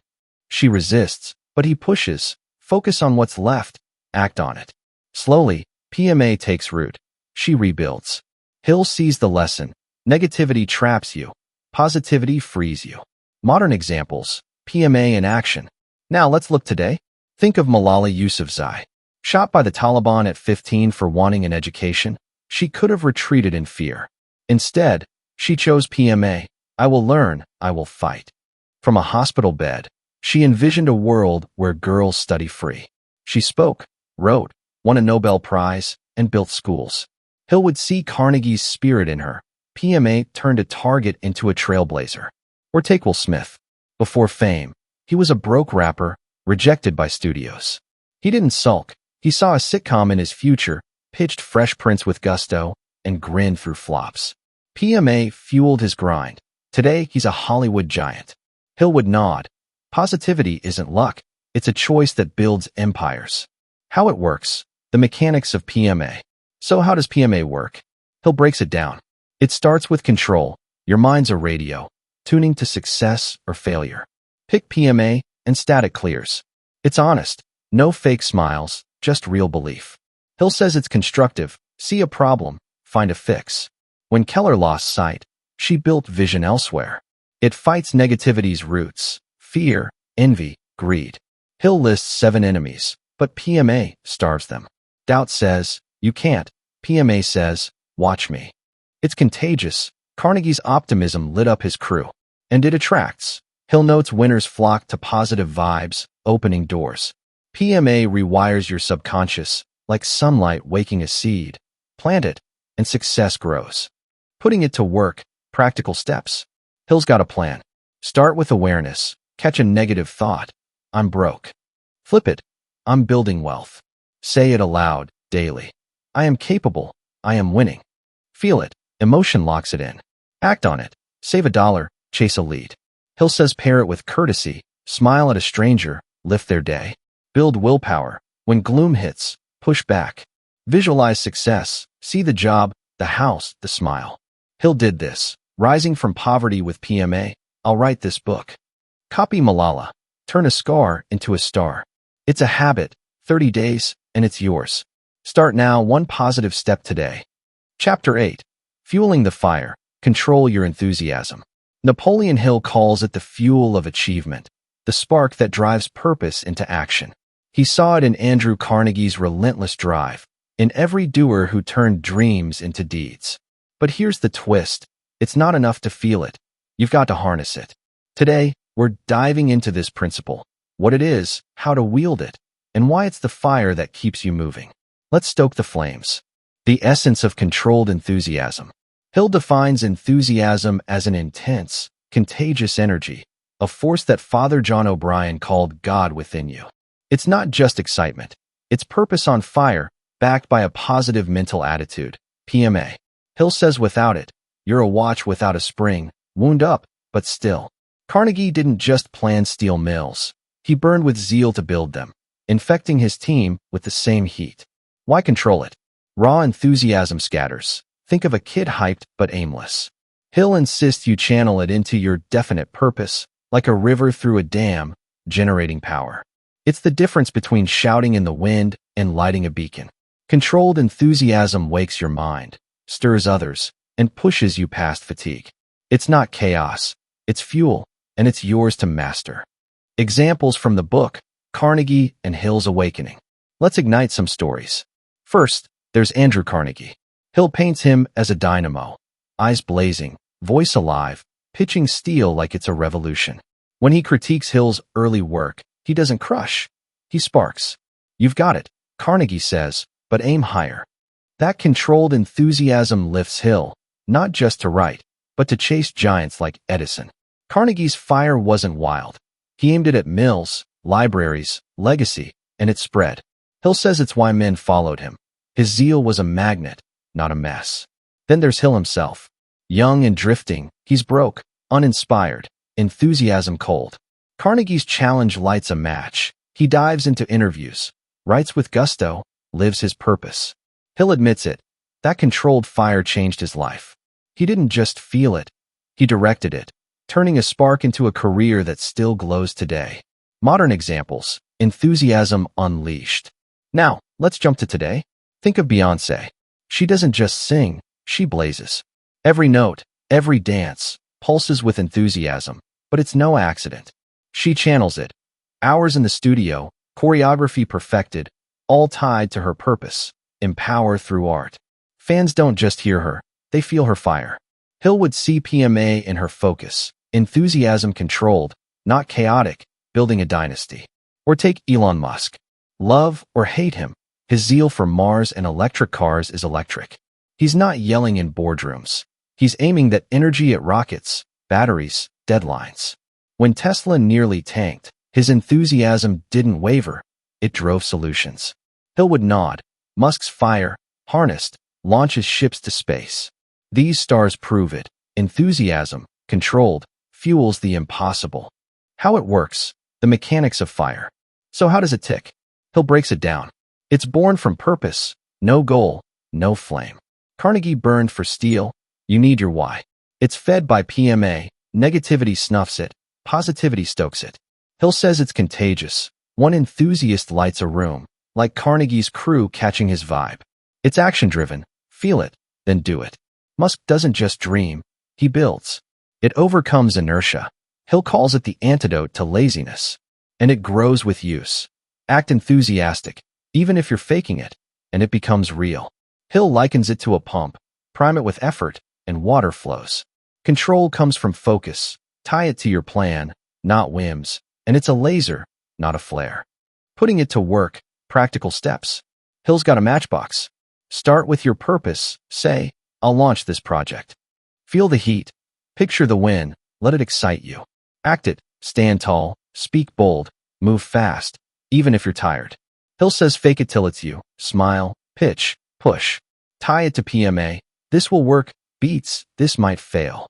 She resists, but he pushes. Focus on what's left, act on it. Slowly, PMA takes root. She rebuilds. Hill sees the lesson. Negativity traps you. Positivity frees you. Modern examples, PMA in action. Now let's look today. Think of Malala Yousafzai. Shot by the Taliban at 15 for wanting an education, she could have retreated in fear. Instead, she chose PMA. I will learn, I will fight. From a hospital bed, she envisioned a world where girls study free. She spoke, wrote, won a Nobel Prize, and built schools. Hill would see Carnegie's spirit in her. PMA turned a target into a trailblazer. Or take Will Smith. Before fame, he was a broke rapper, rejected by studios. He didn't sulk. He saw a sitcom in his future, pitched Fresh Prince with gusto, and grinned through flops. PMA fueled his grind. Today, he's a Hollywood giant. Hill would nod. Positivity isn't luck. It's a choice that builds empires. How it works. The mechanics of PMA. So how does PMA work? Hill breaks it down. It starts with control. Your mind's a radio, tuning to success or failure. Pick PMA and static clears. It's honest. No fake smiles, just real belief. Hill says it's constructive. See a problem, find a fix. When Keller lost sight, she built vision elsewhere. It fights negativity's roots, fear, envy, greed. Hill lists 7 enemies, but PMA starves them. Doubt says, you can't. PMA says, watch me. It's contagious. Carnegie's optimism lit up his crew. And it attracts. Hill notes winners flock to positive vibes, opening doors. PMA rewires your subconscious, like sunlight waking a seed. Plant it, and success grows. Putting it to work, practical steps. Hill's got a plan. Start with awareness. Catch a negative thought. I'm broke. Flip it. I'm building wealth. Say it aloud, daily. I am capable. I am winning. Feel it. Emotion locks it in. Act on it. Save $1. Chase a lead. Hill says pair it with courtesy. Smile at a stranger. Lift their day. Build willpower. When gloom hits, push back. Visualize success. See the job, the house, the smile. Hill did this. Rising from poverty with PMA. I'll write this book. Copy Malala. Turn a scar into a star. It's a habit. 30 days, and it's yours. Start now, one positive step today. Chapter 8. Fueling the fire. Control your enthusiasm. Napoleon Hill calls it the fuel of achievement, the spark that drives purpose into action. He saw it in Andrew Carnegie's relentless drive, in every doer who turned dreams into deeds. But here's the twist. It's not enough to feel it. You've got to harness it. Today, we're diving into this principle, what it is, how to wield it, and why it's the fire that keeps you moving. Let's stoke the flames. The essence of controlled enthusiasm. Hill defines enthusiasm as an intense, contagious energy, a force that Father John O'Brien called God within you. It's not just excitement. It's purpose on fire, backed by a positive mental attitude. PMA. Hill says without it, you're a watch without a spring, wound up, but still. Carnegie didn't just plan steel mills. He burned with zeal to build them, infecting his team with the same heat. Why control it? Raw enthusiasm scatters. Think of a kid hyped but aimless. Hill insists you channel it into your definite purpose, like a river through a dam, generating power. It's the difference between shouting in the wind and lighting a beacon. Controlled enthusiasm wakes your mind, stirs others, and pushes you past fatigue. It's not chaos, it's fuel, and it's yours to master. Examples from the book, Carnegie and Hill's Awakening. Let's ignite some stories. First, there's Andrew Carnegie. Hill paints him as a dynamo, eyes blazing, voice alive, pitching steel like it's a revolution. When he critiques Hill's early work, he doesn't crush. He sparks. You've got it, Carnegie says, but aim higher. That controlled enthusiasm lifts Hill, not just to write, but to chase giants like Edison. Carnegie's fire wasn't wild. He aimed it at mills, libraries, legacy, and it spread. Hill says it's why men followed him. His zeal was a magnet, not a mess. Then there's Hill himself. Young and drifting, he's broke, uninspired, enthusiasm cold. Carnegie's challenge lights a match. He dives into interviews, writes with gusto, lives his purpose. Hill admits it. That controlled fire changed his life. He didn't just feel it, he directed it, turning a spark into a career that still glows today. Modern examples, enthusiasm unleashed. Now, let's jump to today. Think of Beyoncé. She doesn't just sing, she blazes. Every note, every dance, pulses with enthusiasm, but it's no accident. She channels it. Hours in the studio, choreography perfected, all tied to her purpose, empower through art. Fans don't just hear her, they feel her fire. Hill would see PMA in her focus, enthusiasm controlled, not chaotic, building a dynasty. Or take Elon Musk. Love or hate him, his zeal for Mars and electric cars is electric. He's not yelling in boardrooms. He's aiming that energy at rockets, batteries, deadlines. When Tesla nearly tanked, his enthusiasm didn't waver. It drove solutions. Hill would nod. Musk's fire, harnessed, launches ships to space. These stars prove it. Enthusiasm, controlled, fuels the impossible. How it works, the mechanics of fire. So how does it tick? Hill breaks it down. It's born from purpose, no goal, no flame. Carnegie burned for steel. You need your why. It's fed by PMA. Negativity snuffs it. Positivity stokes it. Hill says it's contagious. One enthusiast lights a room, like Carnegie's crew catching his vibe. It's action-driven. Feel it, then do it. Musk doesn't just dream, he builds. It overcomes inertia. Hill calls it the antidote to laziness. And it grows with use. Act enthusiastic, even if you're faking it, and it becomes real. Hill likens it to a pump. Prime it with effort, and water flows. Control comes from focus. Tie it to your plan, not whims, and it's a laser, not a flare. Putting it to work, practical steps. Hill's got a matchbox. Start with your purpose. Say, I'll launch this project. Feel the heat. Picture the win. Let it excite you. Act it. Stand tall. Speak bold. Move fast, even if you're tired. Hill says fake it till it's you. Smile. Pitch. Push. Tie it to PMA. This will work. Beats. This might fail.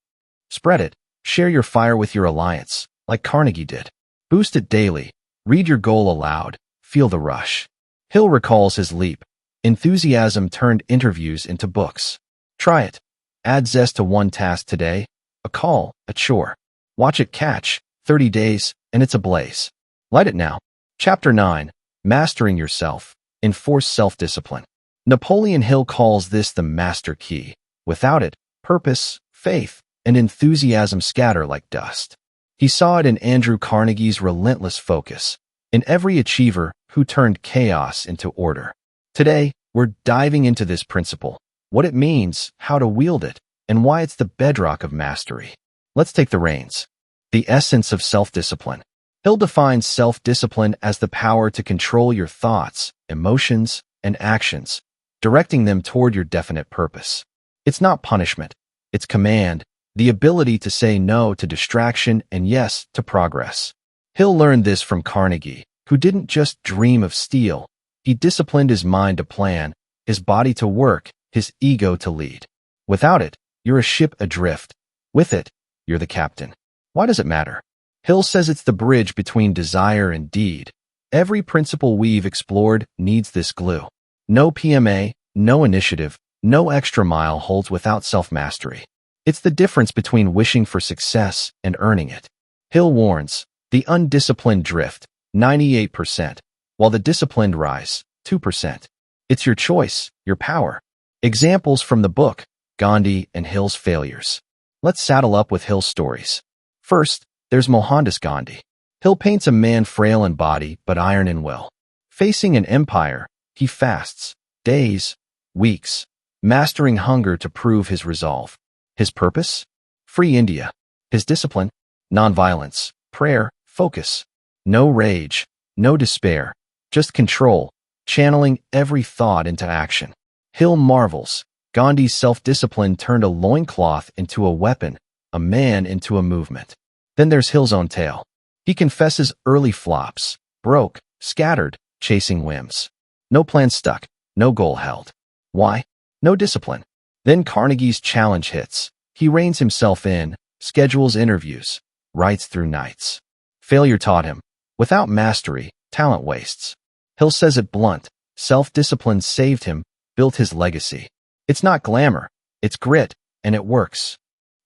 Spread it. Share your fire with your alliance, like Carnegie did. Boost it daily. Read your goal aloud. Feel the rush. Hill recalls his leap. Enthusiasm turned interviews into books. Try it. Add zest to one task today. A call, a chore. Watch it catch. 30 days, and it's ablaze. Light it now. Chapter 9. Mastering Yourself. Enforce self-discipline. Napoleon Hill calls this the master key. Without it, purpose, faith, and enthusiasm scatter like dust. He saw it in Andrew Carnegie's relentless focus, in every achiever who turned chaos into order. Today, we're diving into this principle, what it means, how to wield it, and why it's the bedrock of mastery. Let's take the reins. The essence of self-discipline. Hill defines self-discipline as the power to control your thoughts, emotions, and actions, directing them toward your definite purpose. It's not punishment, it's command, the ability to say no to distraction and yes to progress. Hill learned this from Carnegie, who didn't just dream of steel. He disciplined his mind to plan, his body to work, his ego to lead. Without it, you're a ship adrift. With it, you're the captain. Why does it matter? Hill says it's the bridge between desire and deed. Every principle we've explored needs this glue. No PMA, no initiative, no extra mile holds without self-mastery. It's the difference between wishing for success and earning it. Hill warns, the undisciplined drift, 98%, while the disciplined rise, 2%. It's your choice, your power. Examples from the book, Gandhi and Hill's failures. Let's saddle up with Hill's stories. First, there's Mohandas Gandhi. Hill paints a man frail in body but iron in will. Facing an empire, he fasts, days, weeks, mastering hunger to prove his resolve. His purpose? Free India. His discipline? Nonviolence, prayer, focus. No rage, no despair, just control, channeling every thought into action. Hill marvels. Gandhi's self-discipline turned a loincloth into a weapon, a man into a movement. Then there's Hill's own tale. He confesses early flops, broke, scattered, chasing whims. No plan stuck, no goal held. Why? No discipline. Then Carnegie's challenge hits. He reins himself in, schedules interviews, writes through nights. Failure taught him. Without mastery, talent wastes. Hill says it blunt. Self-discipline saved him, built his legacy. It's not glamour, it's grit, and it works.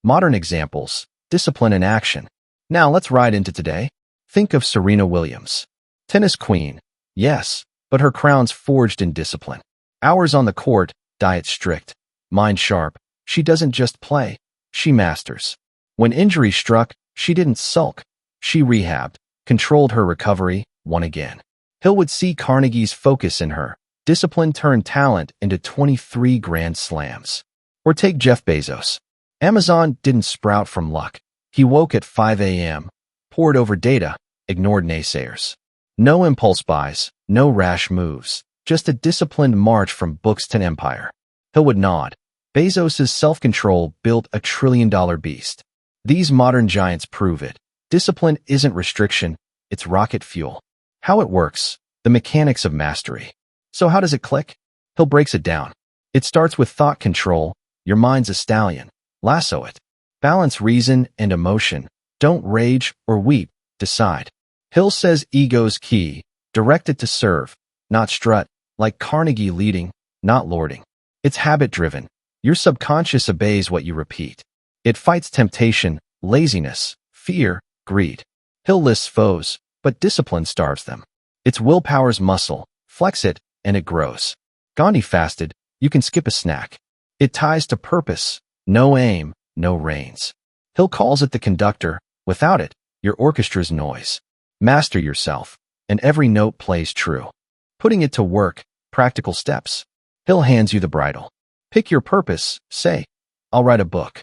Modern examples, discipline in action. Now let's ride into today. Think of Serena Williams. Tennis queen, yes, but her crown's forged in discipline. Hours on the court, diet strict. Mind sharp, she doesn't just play, she masters. When injury struck, she didn't sulk. She rehabbed, controlled her recovery, won again. Hill would see Carnegie's focus in her. Discipline turned talent into 23 Grand Slams. Or take Jeff Bezos. Amazon didn't sprout from luck. He woke at 5 a.m., pored over data, ignored naysayers. No impulse buys, no rash moves, just a disciplined march from books to empire. Hill would nod. Bezos' self-control built a trillion-dollar beast. These modern giants prove it. Discipline isn't restriction, it's rocket fuel. How it works, the mechanics of mastery. So how does it click? Hill breaks it down. It starts with thought control. Your mind's a stallion. Lasso it. Balance reason and emotion. Don't rage or weep. Decide. Hill says ego's key. Direct it to serve, not strut. Like Carnegie leading, not lording. It's habit-driven. Your subconscious obeys what you repeat. It fights temptation, laziness, fear, greed. Hill lists foes, but discipline starves them. It's willpower's muscle. Flex it, and it grows. Gandhi fasted. You can skip a snack. It ties to purpose. No aim, no reins. Hill calls it the conductor. Without it, your orchestra's noise. Master yourself, and every note plays true. Putting it to work, practical steps. Hill hands you the bridle. Pick your purpose. Say, I'll write a book.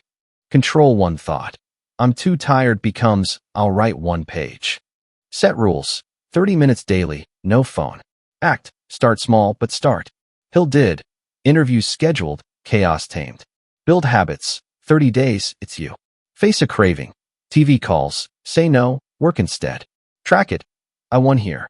Control one thought. I'm too tired becomes, I'll write one page. Set rules. 30 minutes daily, no phone. Act. Start small, but start. Hill did. Interviews scheduled, chaos tamed. Build habits. 30 days, it's you. Face a craving. TV calls. Say no, work instead. Track it. I won here.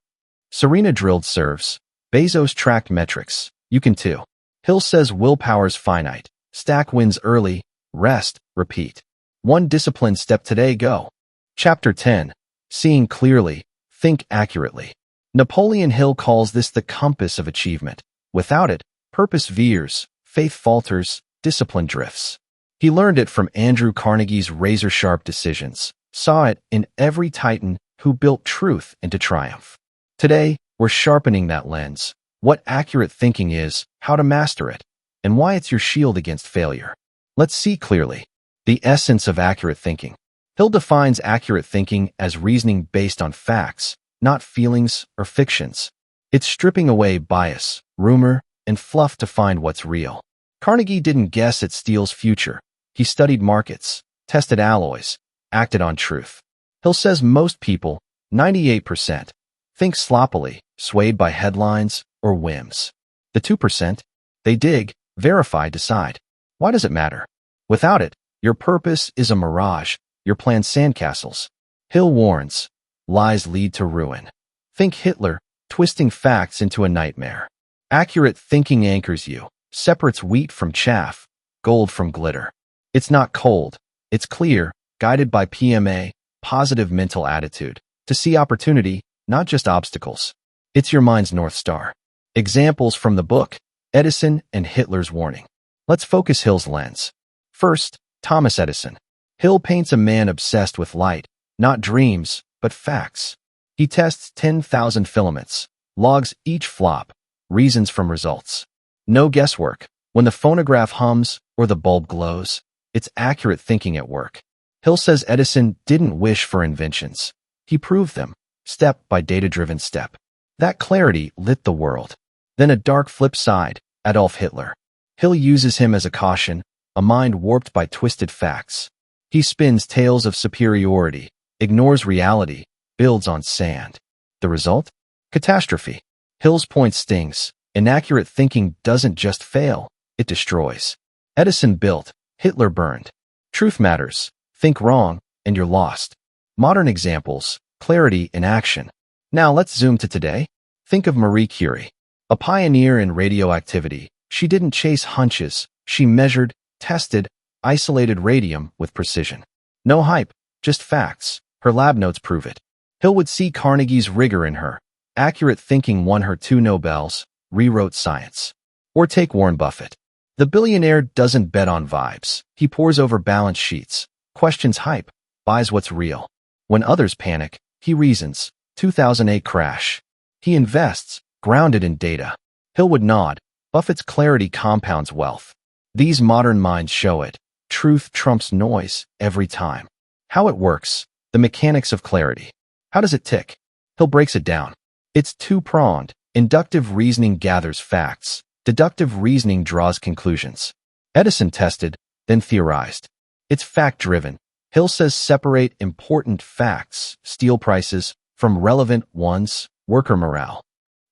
Serena drilled serves. Bezos tracked metrics. You can too. Hill says willpower's finite. Stack wins early. Rest. Repeat. One disciplined step today, go. Chapter 10. Seeing clearly. Think accurately. Napoleon Hill calls this the compass of achievement. Without it, purpose veers, faith falters, discipline drifts. He learned it from Andrew Carnegie's razor-sharp decisions, saw it in every titan who built truth into triumph. Today, we're sharpening that lens, what accurate thinking is, how to master it, and why it's your shield against failure. Let's see clearly. The essence of accurate thinking. Hill defines accurate thinking as reasoning based on facts, not feelings or fictions. It's stripping away bias, rumor, and fluff to find what's real. Carnegie didn't guess at steel's future. He studied markets, tested alloys, acted on truth. Hill says most people, 98%, think sloppily, swayed by headlines or whims. The 2%, they dig, verify, decide. Why does it matter? Without it, your purpose is a mirage, your plans sandcastles. Hill warns, lies lead to ruin. Think Hitler, twisting facts into a nightmare. Accurate thinking anchors you, separates wheat from chaff, gold from glitter. It's not cold, it's clear, guided by PMA, positive mental attitude, to see opportunity, not just obstacles. It's your mind's North Star. Examples from the book, Edison and Hitler's Warning. Let's focus Hill's lens. First, Thomas Edison. Hill paints a man obsessed with light, not dreams, but facts. He tests 10,000 filaments, logs each flop, reasons from results. No guesswork. When the phonograph hums or the bulb glows, it's accurate thinking at work. Hill says Edison didn't wish for inventions. He proved them, step by data-driven step. That clarity lit the world. Then a dark flip side, Adolf Hitler. Hill uses him as a caution, a mind warped by twisted facts. He spins tales of superiority, ignores reality, builds on sand. The result? Catastrophe. Hill's point stings. Inaccurate thinking doesn't just fail, it destroys. Edison built, Hitler burned. Truth matters. Think wrong, and you're lost. Modern examples, clarity in action. Now let's zoom to today. Think of Marie Curie. A pioneer in radioactivity, she didn't chase hunches. She measured, tested, isolated radium with precision. No hype, just facts. Her lab notes prove it. Hill would see Carnegie's rigor in her. Accurate thinking won her 2 Nobels, rewrote science. Or take Warren Buffett. The billionaire doesn't bet on vibes. He pores over balance sheets, questions hype, buys what's real. When others panic, he reasons. 2008 crash. He invests, grounded in data. Hill would nod. Buffett's clarity compounds wealth. These modern minds show it. Truth trumps noise every time. How it works. The mechanics of clarity. How does it tick? Hill breaks it down. It's two-pronged. Inductive reasoning gathers facts. Deductive reasoning draws conclusions. Edison tested, then theorized. It's fact-driven. Hill says separate important facts, steel prices, from relevant ones, worker morale.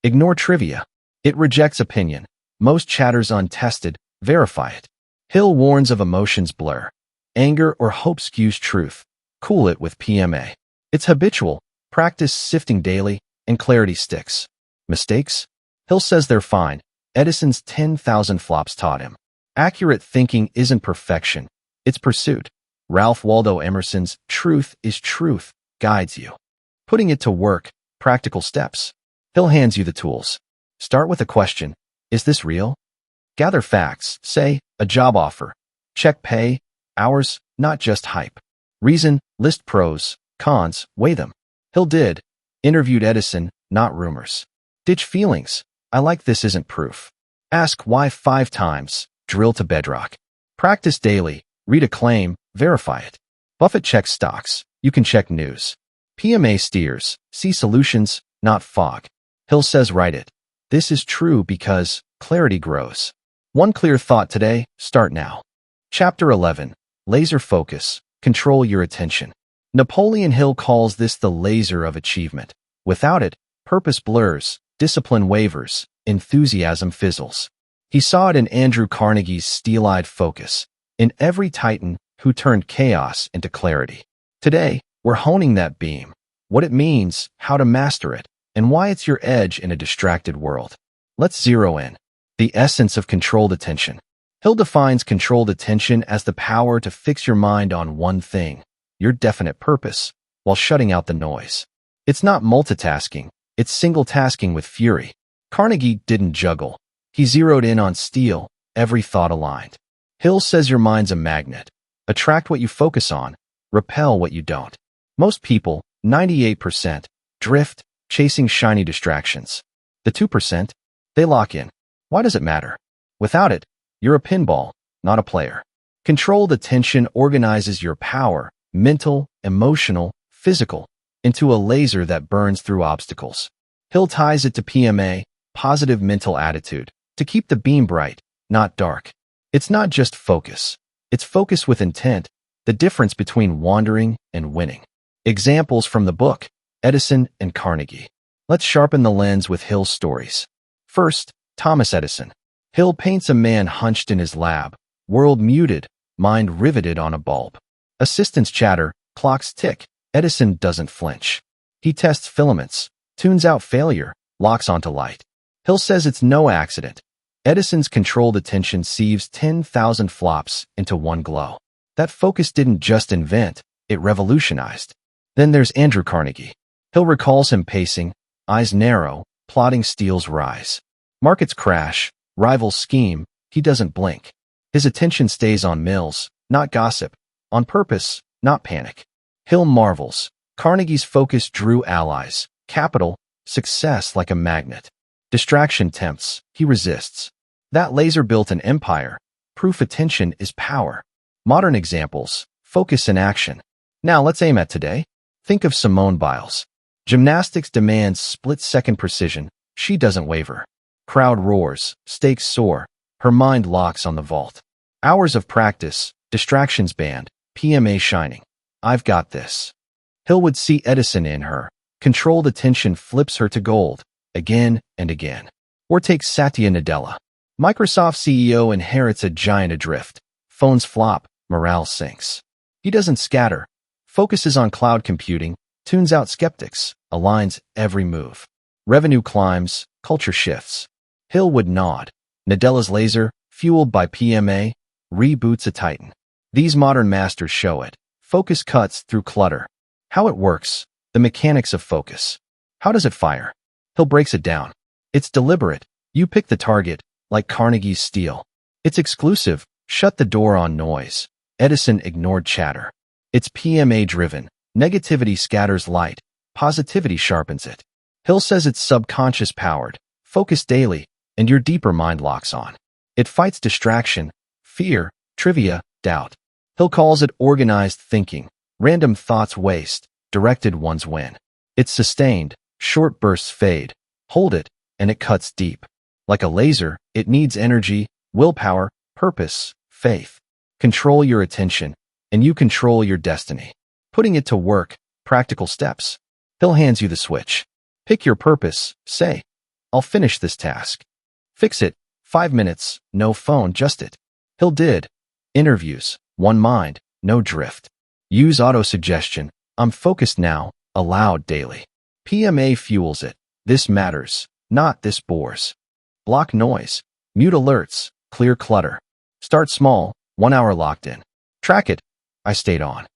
Ignore trivia. It rejects opinion. Most chatter's untested. Verify it. Hill warns of emotions blur. Anger or hope skews truth. Cool it with PMA. It's habitual. Practice sifting daily, and clarity sticks. Mistakes? Hill says they're fine. Edison's 10,000 flops taught him. Accurate thinking isn't perfection. It's pursuit. Ralph Waldo Emerson's truth is truth guides you. Putting it to work, practical steps. Hill hands you the tools. Start with a question. Is this real? Gather facts. Say, a job offer. Check pay, hours, not just hype. Reason, list pros, cons, weigh them. Hill did. Interviewed Edison, not rumors. Ditch feelings. I like this isn't proof. Ask why 5 times. Drill to bedrock. Practice daily. Read a claim. Verify it. Buffett checks stocks. You can check news. PMA steers. See solutions, not fog. Hill says write it. This is true because clarity grows. One clear thought today. Start now. Chapter 11. Laser focus. Control your attention. Napoleon Hill calls this the laser of achievement. Without it, purpose blurs, discipline wavers, enthusiasm fizzles. He saw it in Andrew Carnegie's steel-eyed focus, in every titan who turned chaos into clarity. Today, we're honing that beam, what it means, how to master it, and why it's your edge in a distracted world. Let's zero in. The essence of controlled attention. Hill defines controlled attention as the power to fix your mind on one thing, your definite purpose, while shutting out the noise. It's not multitasking, it's single-tasking with fury. Carnegie didn't juggle. He zeroed in on steel, every thought aligned. Hill says your mind's a magnet. Attract what you focus on, repel what you don't. Most people, 98%, drift, chasing shiny distractions. The 2%, they lock in. Why does it matter? Without it, you're a pinball, not a player. Controlled attention organizes your power, mental, emotional, physical, into a laser that burns through obstacles. Hill ties it to PMA, positive mental attitude, to keep the beam bright, not dark. It's not just focus. It's focus with intent, the difference between wandering and winning. Examples from the book, Edison and Carnegie. Let's sharpen the lens with Hill's stories. First, Thomas Edison. Hill paints a man hunched in his lab, world muted, mind riveted on a bulb. Assistants chatter, clocks tick. Edison doesn't flinch. He tests filaments, tunes out failure, locks onto light. Hill says it's no accident. Edison's controlled attention sieves 10,000 flops into one glow. That focus didn't just invent, it revolutionized. Then there's Andrew Carnegie. Hill recalls him pacing, eyes narrow, plotting steel's rise. Markets crash, rivals scheme, he doesn't blink. His attention stays on mills, not gossip, on purpose, not panic. Hill marvels. Carnegie's focus drew allies, capital, success like a magnet. Distraction tempts, he resists. That laser built an empire. Proof attention is power. Modern examples, focus in action. Now let's aim at today. Think of Simone Biles. Gymnastics demands split-second precision. She doesn't waver. Crowd roars, stakes soar. Her mind locks on the vault. Hours of practice, distractions banned, PMA shining. I've got this. Hill would see Edison in her. Controlled attention flips her to gold, again and again. Or take Satya Nadella. Microsoft CEO inherits a giant adrift. Phones flop, morale sinks. He doesn't scatter. Focuses on cloud computing, tunes out skeptics, aligns every move. Revenue climbs, culture shifts. Hill would nod. Nadella's laser, fueled by PMA, reboots a titan. These modern masters show it. Focus cuts through clutter. How it works, the mechanics of focus. How does it fire? Hill breaks it down. It's deliberate. You pick the target, like Carnegie's steel. It's exclusive. Shut the door on noise. Edison ignored chatter. It's PMA-driven. Negativity scatters light. Positivity sharpens it. Hill says it's subconscious-powered. Focus daily, and your deeper mind locks on. It fights distraction, fear, trivia, doubt. Hill calls it organized thinking. Random thoughts waste, directed ones win. It's sustained, short bursts fade. Hold it, and it cuts deep. Like a laser, it needs energy, willpower, purpose, faith. Control your attention, and you control your destiny. Putting it to work, practical steps. Hill hands you the switch. Pick your purpose, say, I'll finish this task. Fix it, 5 minutes, no phone, just it. Hill did. Interviews, one mind, no drift. Use auto-suggestion, I'm focused now, aloud daily. PMA fuels it, this matters, not this bores. Block noise, mute alerts, clear clutter. Start small, 1 hour locked in. Track it, I stayed on.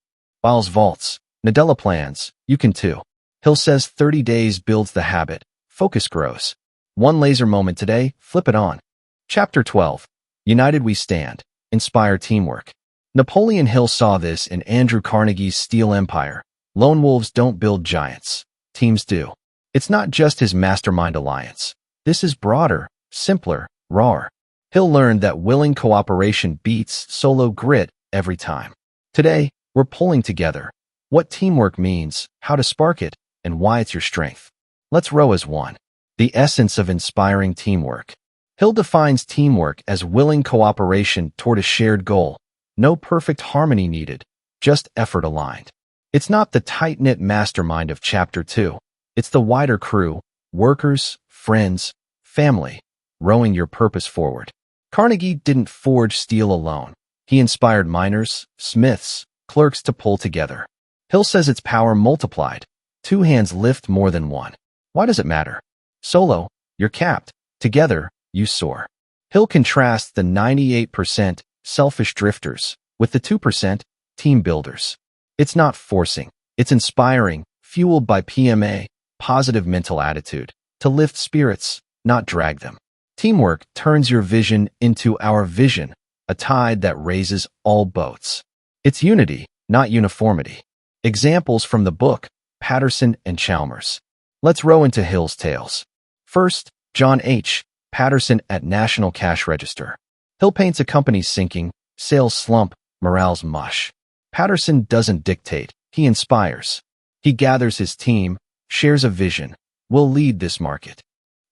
Biles vaults, Nadella plans, you can too. Hill says 30 days builds the habit, focus grows. One laser moment today, flip it on. Chapter 12, United We Stand, Inspire Teamwork. Napoleon Hill saw this in Andrew Carnegie's Steel Empire. Lone wolves don't build giants. Teams do. It's not just his mastermind alliance. This is broader, simpler, rawer. Hill learned that willing cooperation beats solo grit every time. Today, we're pulling together. What teamwork means, how to spark it, and why it's your strength. Let's row as one. The essence of inspiring teamwork. Hill defines teamwork as willing cooperation toward a shared goal. No perfect harmony needed, just effort aligned. It's not the tight-knit mastermind of Chapter 2. It's the wider crew, workers, friends, family, rowing your purpose forward. Carnegie didn't forge steel alone. He inspired miners, smiths, clerks to pull together. Hill says its power multiplied. 2 hands lift more than one. Why does it matter? Solo, you're capped. Together, you soar. Hill contrasts the 98% selfish drifters with the 2% team builders. It's not forcing. It's inspiring, fueled by PMA, positive mental attitude, to lift spirits, not drag them. Teamwork turns your vision into our vision, a tide that raises all boats. It's unity, not uniformity. Examples from the book, Patterson and Chalmers. Let's row into Hill's tales. First, John H. Patterson at National Cash Register. Hill paints a company sinking, sales slump, morale's mush. Patterson doesn't dictate, he inspires. He gathers his team, shares a vision. We'll lead this market.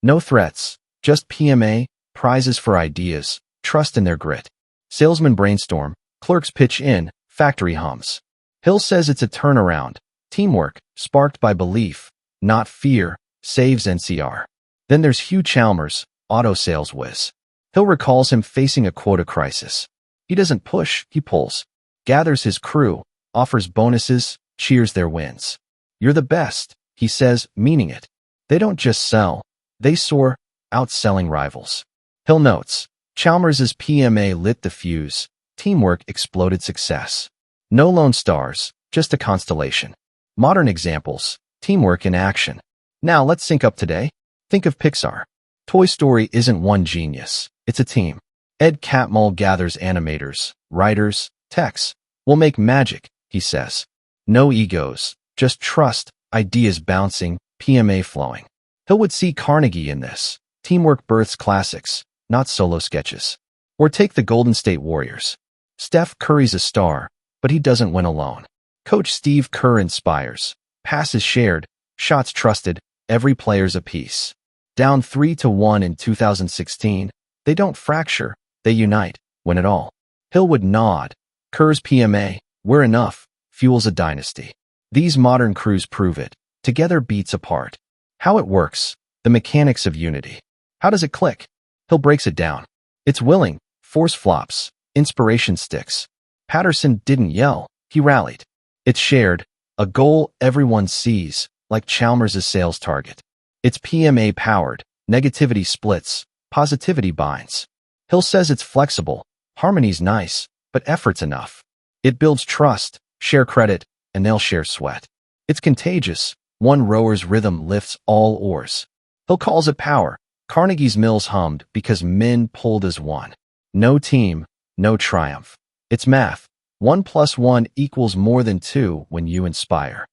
No threats, just PMA, prizes for ideas, trust in their grit. Salesmen brainstorm, clerks pitch in, factory hums. Hill says it's a turnaround, Teamwork, sparked by belief, not fear, saves NCR. Then there's Hugh Chalmers, auto sales whiz. Hill recalls him facing a quota crisis. He doesn't push, he pulls. Gathers his crew, offers bonuses, cheers their wins. You're the best, he says, meaning it. They don't just sell, they soar, outselling rivals. Hill notes, Chalmers's PMA lit the fuse. Teamwork exploded success. No lone stars, just a constellation. Modern examples, teamwork in action. Now let's sync up today. Think of Pixar. Toy Story isn't one genius, it's a team. Ed Catmull gathers animators, writers, techs. We'll make magic, he says. No egos, just trust, ideas bouncing, PMA flowing. Hill would see Carnegie in this. Teamwork births classics, not solo sketches. Or take the Golden State Warriors. Steph Curry's a star, but he doesn't win alone. Coach Steve Kerr inspires. Passes shared, shots trusted, every player's a piece. Down 3-1 in 2016, they don't fracture, they unite, win it all. Hill would nod. Kerr's PMA, we're enough, fuels a dynasty. These modern crews prove it. Together beats apart. How it works, the mechanics of unity. How does it click? Hill breaks it down. It's willing, force flops, inspiration sticks. Patterson didn't yell, he rallied. It's shared, a goal everyone sees, like Chalmers' sales target. It's PMA powered, negativity splits, positivity binds. Hill says it's flexible, harmony's nice, but effort's enough. It builds trust, share credit, and they'll share sweat. It's contagious, one rower's rhythm lifts all oars. Hill calls it power. Carnegie's mills hummed because men pulled as one. No team, no triumph. It's math. 1 + 1 equals more than 2 when you inspire.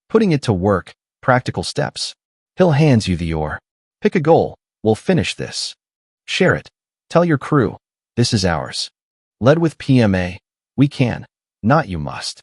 Putting it to work, practical steps. Hill hands you the oar. Pick a goal, we'll finish this. Share it. Tell your crew, this is ours. Led with PMA, we can, not you must.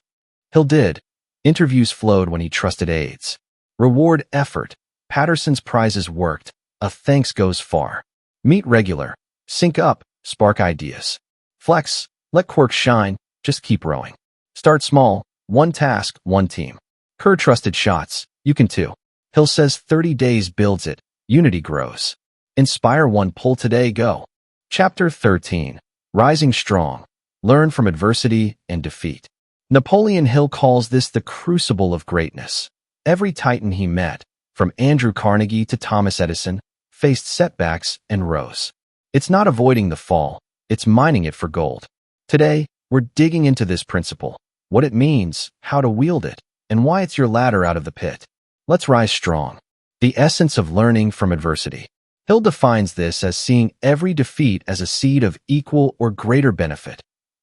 Hill did. Interviews flowed when he trusted aides. Reward effort. Patterson's prizes worked. A thanks goes far. Meet regular. Sync up. Spark ideas. Flex. Let quirks shine. Just keep rowing. Start small. One task, one team. Kerr trusted shots. You can too. Hill says 30 days builds it. Unity grows. Inspire one pull today, go. Chapter 13. Rising Strong. Learn from adversity and defeat. Napoleon Hill calls this the crucible of greatness. Every titan he met, from Andrew Carnegie to Thomas Edison, faced setbacks and rose. It's not avoiding the fall, it's mining it for gold. Today, we're digging into this principle, what it means, how to wield it, and why it's your ladder out of the pit. Let's rise strong. The essence of learning from adversity. Hill defines this as seeing every defeat as a seed of equal or greater benefit.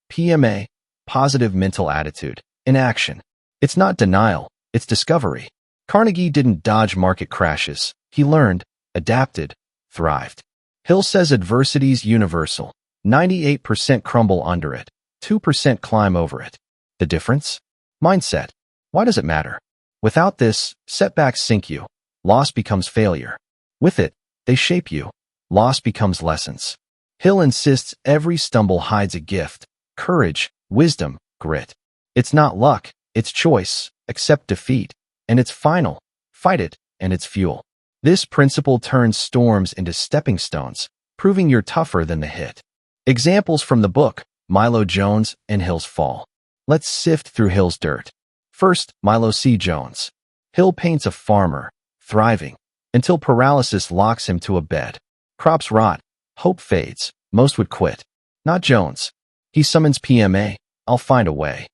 PMA, positive mental attitude, in action. It's not denial, it's discovery. Carnegie didn't dodge market crashes. He learned, adapted, thrived. Hill says adversity's universal. 98% crumble under it, 2% climb over it. The difference? Mindset. Why does it matter? Without this, setbacks sink you. Loss becomes failure. With it, they shape you. Loss becomes lessons. Hill insists every stumble hides a gift, courage, wisdom, grit. It's not luck, it's choice. Accept defeat, and it's final. Fight it, and it's fuel. This principle turns storms into stepping stones, proving you're tougher than the hit. Examples from the book, Milo Jones and Hill's Fall. Let's sift through Hill's dirt. First, Milo C. Jones. Hill paints a farmer, thriving, until paralysis locks him to a bed. Crops rot, hope fades, most would quit. Not Jones. He summons PMA, I'll find a way.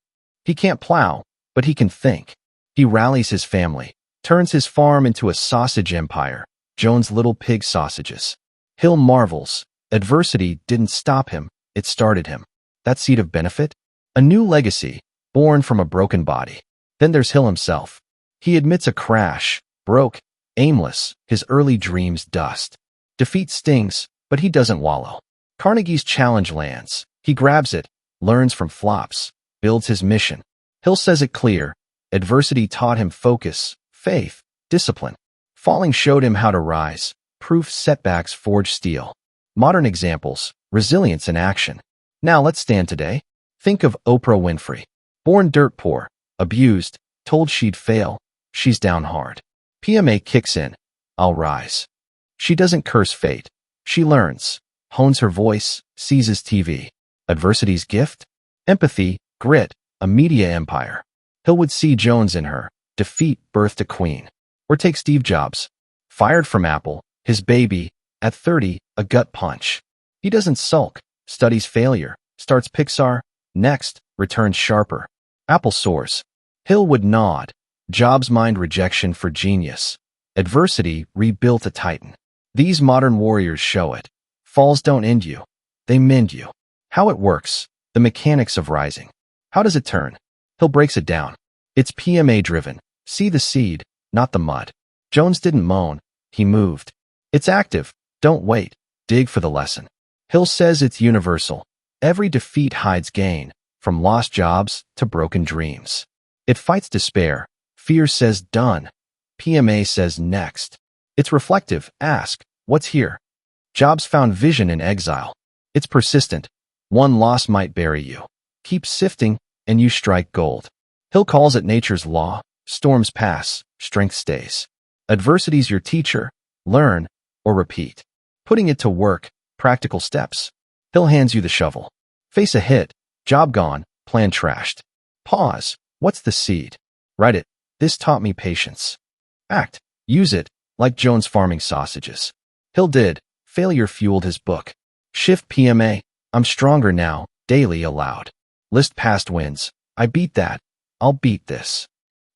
He can't plow, but he can think. He rallies his family, turns his farm into a sausage empire, Jones' Little Pig Sausages. Hill marvels, adversity didn't stop him, it started him. That seed of benefit? A new legacy, born from a broken body. Then there's Hill himself. He admits a crash, broke, aimless, his early dreams dust. Defeat stings, but he doesn't wallow. Carnegie's challenge lands. He grabs it, learns from flops, builds his mission. Hill says it clear. Adversity taught him focus, faith, discipline. Falling showed him how to rise. Proof setbacks forge steel. Modern examples, resilience in action. Now let's stand today. Think of Oprah Winfrey. Born dirt poor, abused, Told she'd fail, she's down hard. PMA kicks in. I'll rise. She doesn't curse fate. She learns, hones her voice, seizes TV. Adversity's gift? Empathy, grit, a media empire. Hill would see Jones in her. Defeat birthed a queen. Or take Steve Jobs. Fired from Apple, his baby, at 30, a gut punch. He doesn't sulk, studies failure, starts Pixar, next, returns sharper. Apple soars. Hill would nod. Jobs mined rejection for genius. Adversity rebuilt a titan. These modern warriors show it. Falls don't end you. They mend you. How it works. The mechanics of rising. How does it turn? Hill breaks it down. It's PMA driven. See the seed, not the mud. Jones didn't moan. He moved. It's active. Don't wait. Dig for the lesson. Hill says it's universal. Every defeat hides gain, from lost jobs to broken dreams. It fights despair. Fear says done. PMA says next. It's reflective. Ask, what's here? Jobs found vision in exile. It's persistent. One loss might bury you. Keep sifting, and you strike gold. Hill calls it nature's law. Storms pass, strength stays. Adversity's your teacher. Learn or repeat. Putting it to work, practical steps. Hill hands you the shovel. Face a hit, job gone, plan trashed. Pause. What's the seed? Write it. This taught me patience. Act. Use it, like Jones farming sausages. Hill did. Failure fueled his book. Shift PMA. I'm stronger now, daily aloud. List past wins. I beat that. I'll beat this.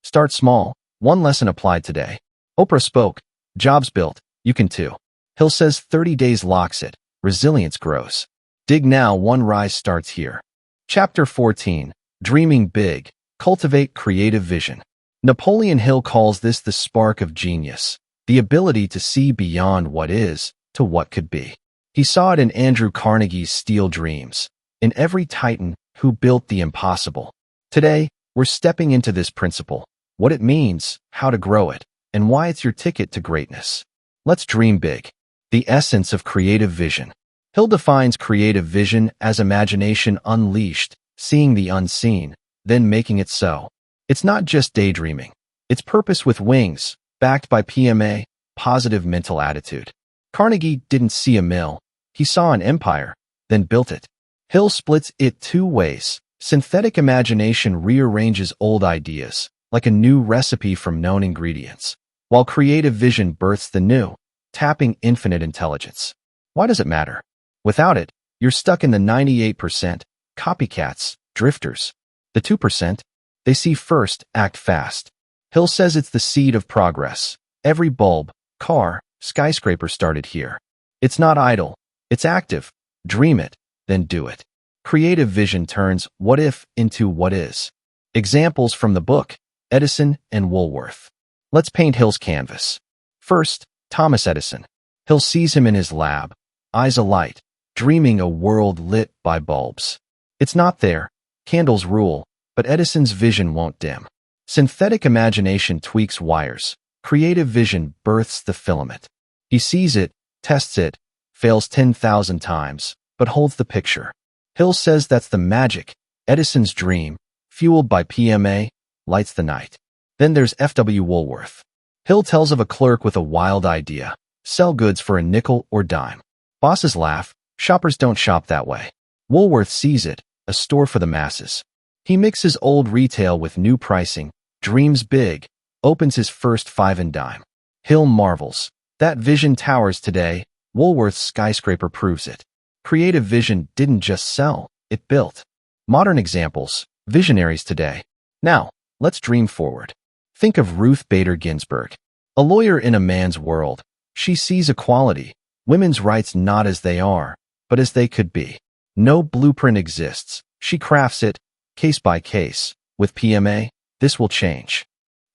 Start small. One lesson applied today. Oprah spoke. Jobs built. You can too. Hill says 30 days locks it. Resilience grows. Dig now. One rise starts here. Chapter 14. Dreaming big. Cultivate creative vision. Napoleon Hill calls this the spark of genius, the ability to see beyond what is to what could be. He saw it in Andrew Carnegie's Steel Dreams, in every titan who built the impossible. Today, we're stepping into this principle, what it means, how to grow it, and why it's your ticket to greatness. Let's dream big. The essence of creative vision. Hill defines creative vision as imagination unleashed, seeing the unseen, then making it so. It's not just daydreaming. It's purpose with wings, backed by PMA, positive mental attitude. Carnegie didn't see a mill. He saw an empire, then built it. Hill splits it two ways. Synthetic imagination rearranges old ideas, like a new recipe from known ingredients, while creative vision births the new, tapping infinite intelligence. Why does it matter? Without it, you're stuck in the 98%, copycats, drifters. The 2%, they see first, act fast. Hill says it's the seed of progress. Every bulb, car, skyscraper started here. It's not idle. It's active. Dream it, then do it. Creative vision turns what if into what is. Examples from the book, Edison and Woolworth. Let's paint Hill's canvas. First, Thomas Edison. Hill sees him in his lab, eyes alight, dreaming a world lit by bulbs. It's not there. Candles rule, but Edison's vision won't dim. Synthetic imagination tweaks wires. Creative vision births the filament. He sees it, tests it, fails 10,000 times, but holds the picture. Hill says that's the magic. Edison's dream, fueled by PMA, lights the night. Then there's F.W. Woolworth. Hill tells of a clerk with a wild idea. Sell goods for a nickel or dime. Bosses laugh. Shoppers don't shop that way. Woolworth sees it, a store for the masses. He mixes old retail with new pricing, dreams big, opens his first 5 and dime. Hill marvels. That vision towers today. Woolworth's skyscraper proves it. Creative vision didn't just sell, it built. Modern examples, visionaries today. Now, let's dream forward. Think of Ruth Bader Ginsburg. A lawyer in a man's world. She sees equality, women's rights not as they are, but as they could be. No blueprint exists. She crafts it, case by case. With PMA, this will change.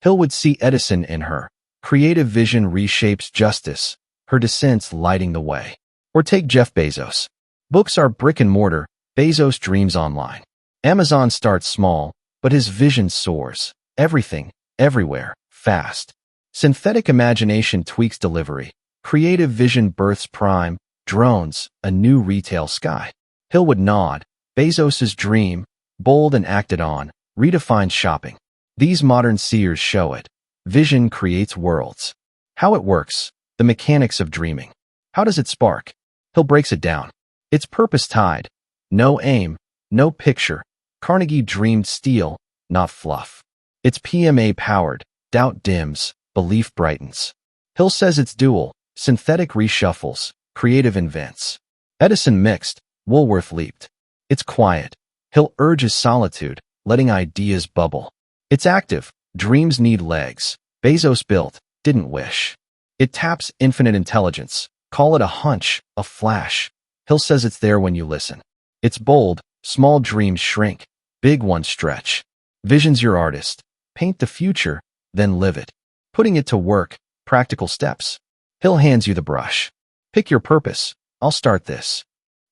Hill would see Edison in her. Creative vision reshapes justice, her dissents lighting the way. Or take Jeff Bezos. Books are brick and mortar, Bezos dreams online. Amazon starts small, but his vision soars. Everything, everywhere, fast. Synthetic imagination tweaks delivery. Creative vision births Prime, drones, a new retail sky. Hill would nod. Bezos's dream, bold and acted on, redefines shopping. These modern seers show it. Vision creates worlds. How it works. The mechanics of dreaming. How does it spark? Hill breaks it down. It's purpose-tied. No aim, no picture. Carnegie dreamed steel, not fluff. It's PMA-powered. Doubt dims, belief brightens. Hill says it's dual. Synthetic reshuffles, creative invents. Edison mixed, Woolworth leaped. It's quiet. Hill urges solitude, letting ideas bubble. It's active. Dreams need legs. Bezos built, didn't wish. It taps infinite intelligence. Call it a hunch, a flash. Hill says it's there when you listen. It's bold. Small dreams shrink. Big ones stretch. Vision's your artist. Paint the future, then live it. Putting it to work. Practical steps. Hill hands you the brush. Pick your purpose. I'll start this.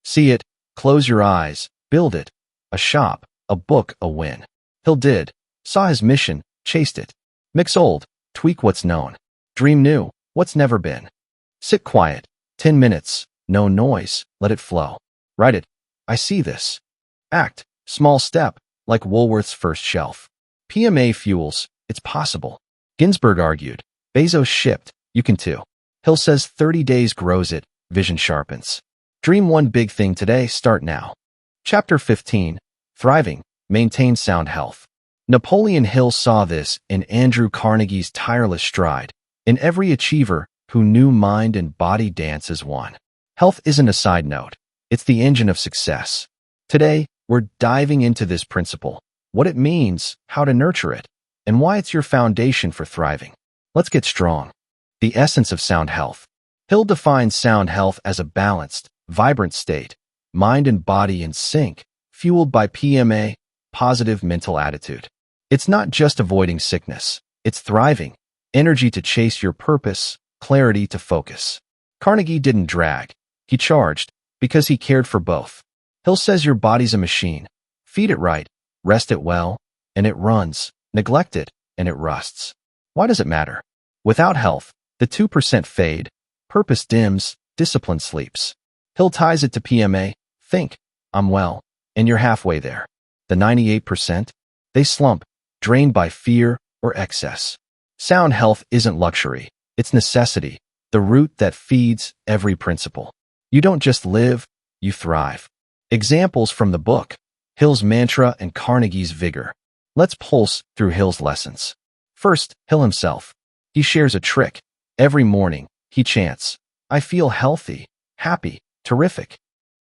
See it. Close your eyes. Build it. A shop, a book, a win. Hill did. Saw his mission. Chased it. Mix old. Tweak what's known. Dream new. What's never been. Sit quiet. 10 minutes. No noise. Let it flow. Write it. I see this. Act. Small step. Like Woolworth's first shelf. PMA fuels. It's possible. Ginsberg argued. Bezos shipped. You can too. Hill says 30 days grows it. Vision sharpens. Dream one big thing today. Start now. Chapter 15. Thriving. Maintain sound health. Napoleon Hill saw this in Andrew Carnegie's tireless stride. In every achiever who knew mind and body dance as one. Health isn't a side note. It's the engine of success. Today, we're diving into this principle, what it means, how to nurture it, and why it's your foundation for thriving. Let's get strong. The essence of sound health. Hill defines sound health as a balanced, vibrant state, mind and body in sync, fueled by PMA, positive mental attitude. It's not just avoiding sickness. It's thriving, energy to chase your purpose, clarity to focus. Carnegie didn't drag. He charged because he cared for both. Hill says your body's a machine. Feed it right, rest it well, and it runs. Neglect it, and it rusts. Why does it matter? Without health, the 2% fade, purpose dims, discipline sleeps. Hill ties it to PMA. Think, I'm well, and you're halfway there. The 98%? They slump, drained by fear or excess. Sound health isn't luxury. It's necessity, the root that feeds every principle. You don't just live, you thrive. Examples from the book, Hill's mantra and Carnegie's vigor. Let's pulse through Hill's lessons. First, Hill himself. He shares a trick. Every morning, he chants, I feel healthy, happy, terrific.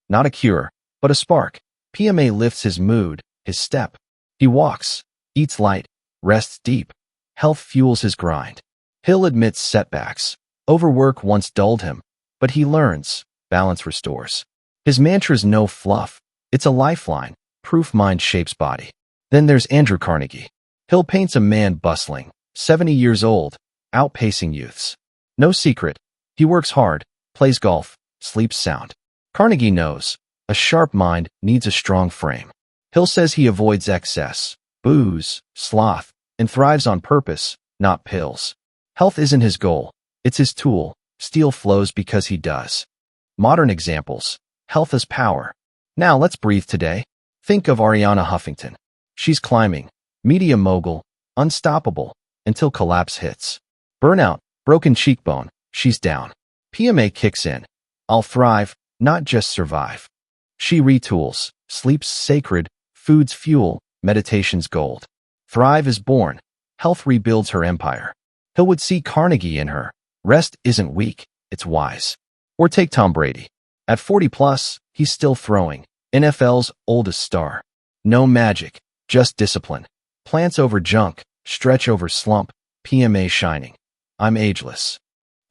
Not a cure, but a spark. PMA lifts his mood, his step. He walks, eats light, rests deep. Health fuels his grind. Hill admits setbacks. Overwork once dulled him, but he learns. Balance restores. His mantra's no fluff. It's a lifeline. Proof mind shapes body. Then there's Andrew Carnegie. Hill paints a man bustling, 70 years old, outpacing youths. No secret. He works hard, plays golf, sleeps sound. Carnegie knows. A sharp mind needs a strong frame. Hill says he avoids excess, booze, sloth, and thrives on purpose, not pills. Health isn't his goal. It's his tool. Steel flows because he does. Modern examples. Health is power. Now let's breathe today. Think of Arianna Huffington. She's climbing. Media mogul. Unstoppable. Until collapse hits. Burnout. Broken cheekbone. She's down. PMA kicks in. I'll thrive, not just survive. She retools. Sleep's sacred. Food's fuel. Meditation's gold. Thrive is born. Health rebuilds her empire. Hill would see Carnegie in her. Rest isn't weak. It's wise. Or take Tom Brady. At 40 plus, he's still throwing. NFL's oldest star. No magic, just discipline. Plants over junk, stretch over slump, PMA shining. I'm ageless.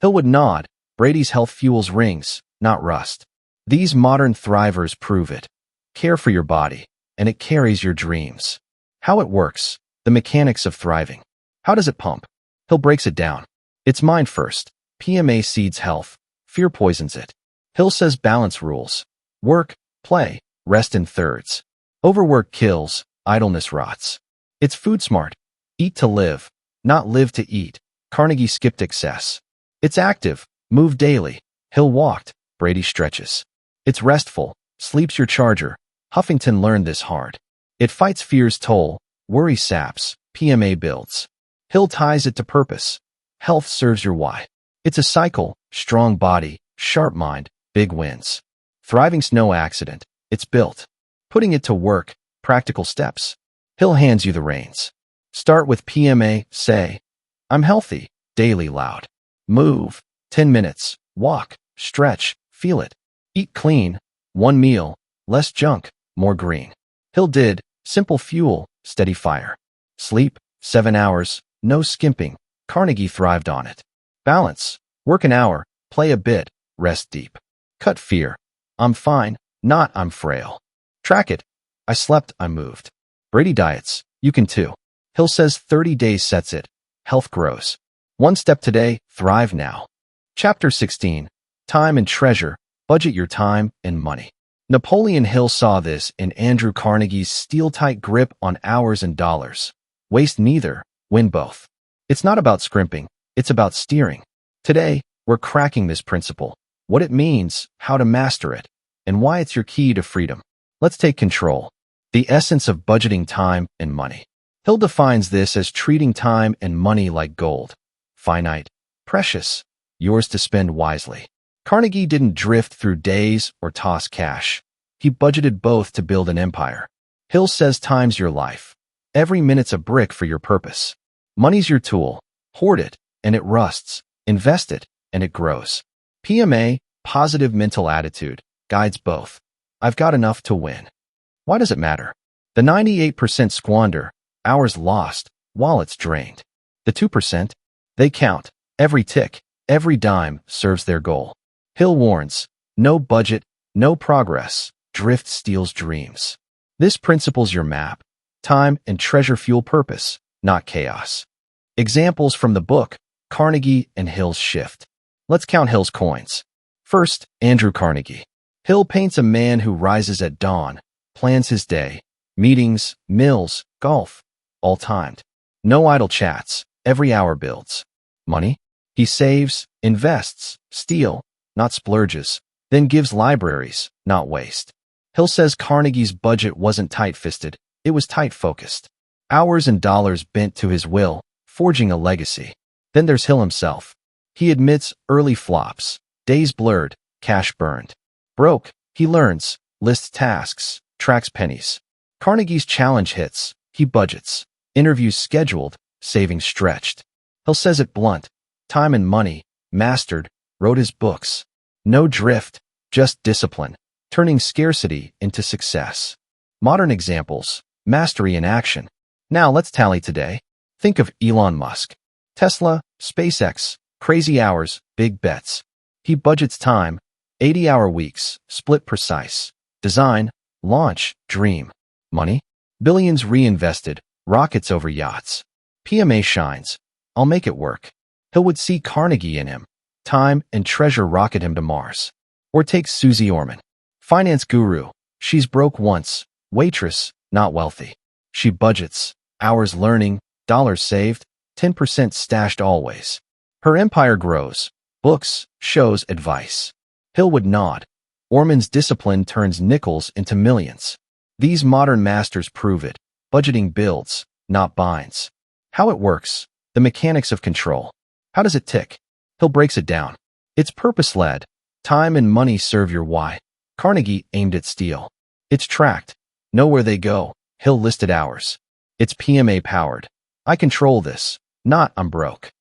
Hill would nod. Brady's health fuels rings, not rust. These modern thrivers prove it. Care for your body, and it carries your dreams. How it works. The mechanics of thriving. How does it pump? Hill breaks it down. It's mind first. PMA seeds health. Fear poisons it. Hill says balance rules. Work, play, rest in thirds. Overwork kills, idleness rots. It's food smart. Eat to live, not live to eat. Carnegie skipped excess. It's active. Move daily. Hill walked. Brady stretches. It's restful. Sleep's your charger. Huffington learned this hard. It fights fear's toll. Worry saps. PMA builds. Hill ties it to purpose. Health serves your why. It's a cycle, strong body, sharp mind, big wins. Thriving's no accident, it's built. Putting it to work, practical steps. Hill hands you the reins. Start with PMA, say, I'm healthy, daily loud. Move, 10 minutes, walk, stretch, feel it. Eat clean, one meal, less junk, more green. Hill did, simple fuel, steady fire. Sleep, 7 hours, no skimping, Carnegie thrived on it. Balance, work an hour, play a bit, rest deep. Cut fear, I'm fine, not I'm frail. Track it, I slept, I moved. Brady diets, you can too. Hill says 30 days sets it, health grows. One step today, thrive now. Chapter 16, Time and Treasure, budget your time and money. Napoleon Hill saw this in Andrew Carnegie's steel-tight grip on hours and dollars. Waste neither, win both. It's not about scrimping, it's about steering. Today, we're cracking this principle, what it means, how to master it, and why it's your key to freedom. Let's take control. The essence of budgeting time and money. Hill defines this as treating time and money like gold. Finite, precious, yours to spend wisely. Carnegie didn't drift through days or toss cash. He budgeted both to build an empire. Hill says time's your life. Every minute's a brick for your purpose. Money's your tool. Hoard it, and it rusts. Invest it, and it grows. PMA, positive mental attitude, guides both. I've got enough to win. Why does it matter? The 98% squander, hours lost, wallets drained. The 2%, they count. Every tick, every dime serves their goal. Hill warns, no budget, no progress, drift steals dreams. This principle's your map. Time and treasure fuel purpose, not chaos. Examples from the book, Carnegie and Hill's Shift. Let's count Hill's coins. First, Andrew Carnegie. Hill paints a man who rises at dawn, plans his day, meetings, meals, golf, all timed. No idle chats, every hour builds. Money? He saves, invests, steal, not splurges, then gives libraries, not waste. Hill says Carnegie's budget wasn't tight-fisted, it was tight-focused. Hours and dollars bent to his will, forging a legacy. Then there's Hill himself. He admits early flops, days blurred, cash burned. Broke, he learns, lists tasks, tracks pennies. Carnegie's challenge hits, he budgets. Interviews scheduled, savings stretched. Hill says it blunt, time and money, mastered, wrote his books. No drift, just discipline, turning scarcity into success. Modern examples, mastery in action. Now let's tally today. Think of Elon Musk. Tesla, SpaceX, crazy hours, big bets. He budgets time, 80-hour weeks, split precise. Design, launch, dream. Money, billions reinvested, rockets over yachts. PMA shines, I'll make it work. Hill would see Carnegie in him. Time and treasure rocket him to Mars. Or take Susie Orman. Finance guru, she's broke once, waitress, not wealthy. She budgets, hours learning, dollars saved, 10% stashed always. Her empire grows, books, shows, advice. Hill would nod. Orman's discipline turns nickels into millions. These modern masters prove it. Budgeting builds, not binds. How it works, the mechanics of control. How does it tick? Hill breaks it down. It's purpose-led. Time and money serve your why. Carnegie aimed at steal. It's tracked. Know where they go. Hill listed hours. It's PMA-powered. I control this, not I'm broke.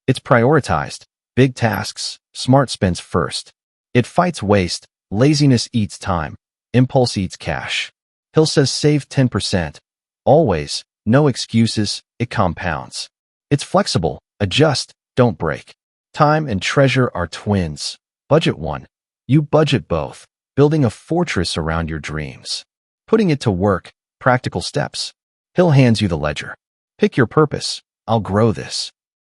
It's prioritized. Big tasks, smart spends first. It fights waste. Laziness eats time. Impulse eats cash. Hill says save 10%. Always, no excuses, it compounds. It's flexible. Adjust, don't break. Time and treasure are twins. Budget one. You budget both, building a fortress around your dreams. Putting it to work, practical steps. Hill hands you the ledger. Pick your purpose. I'll grow this.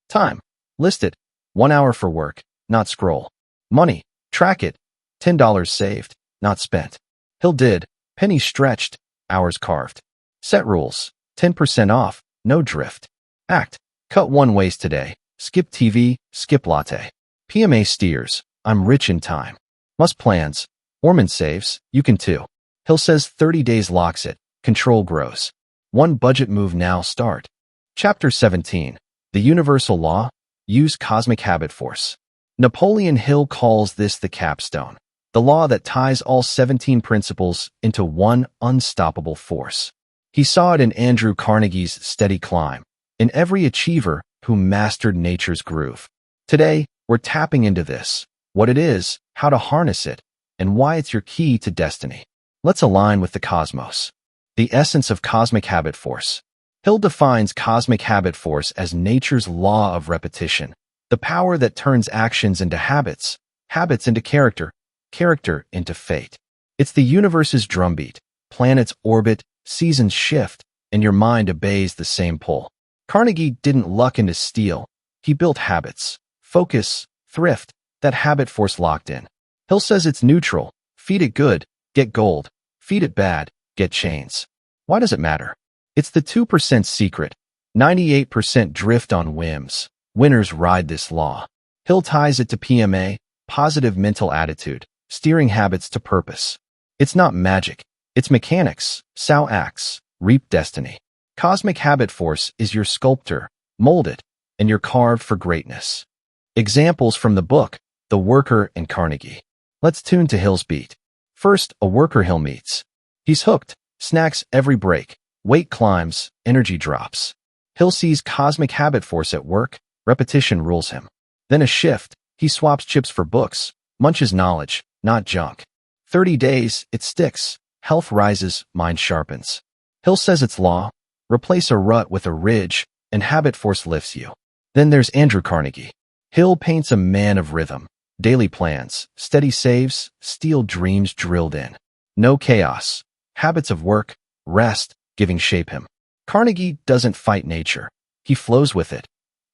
Time. List it. 1 hour for work, not scroll. Money. Track it. $10 saved, not spent. Hill did. Pennies stretched, hours carved. Set rules. 10% off, no drift. Act. Cut one waste today. Skip TV, skip latte. PMA steers. I'm rich in time. Must plans. Orman saves. You can too. Hill says 30 days locks it. Control grows. One budget move now start. Chapter 17. The Universal Law. Use Cosmic Habit Force. Napoleon Hill calls this the capstone, the law that ties all 17 principles into one unstoppable force. He saw it in Andrew Carnegie's steady climb, in every achiever who mastered nature's groove. Today, we're tapping into this, what it is, how to harness it, and why it's your key to destiny. Let's align with the cosmos. The essence of cosmic habit force. Hill defines cosmic habit force as nature's law of repetition, the power that turns actions into habits, habits into character, character into fate. It's the universe's drumbeat. Planets orbit, seasons shift, and your mind obeys the same pull. Carnegie didn't luck into steel. He built habits, focus, thrift, that habit force locked in. Hill says it's neutral. Feed it good, get gold. Feed it bad, get chains. Why does it matter? It's the 2% secret. 98% drift on whims. Winners ride this law. Hill ties it to PMA, positive mental attitude, steering habits to purpose. It's not magic. It's mechanics. Sow acts, reap destiny. Cosmic habit force is your sculptor. Mold it, and you're carved for greatness. Examples from the book, The Worker and Carnegie. Let's tune to Hill's beat. First, a worker Hill meets. He's hooked, snacks every break, weight climbs, energy drops. Hill sees cosmic habit force at work, repetition rules him. Then a shift, he swaps chips for books, munches knowledge, not junk. 30 days, it sticks, health rises, mind sharpens. Hill says it's law, replace a rut with a ridge, and habit force lifts you. Then there's Andrew Carnegie. Hill paints a man of rhythm, daily plans, steady saves, steel dreams drilled in. No chaos, habits of work, rest, giving shape him. Carnegie doesn't fight nature. He flows with it.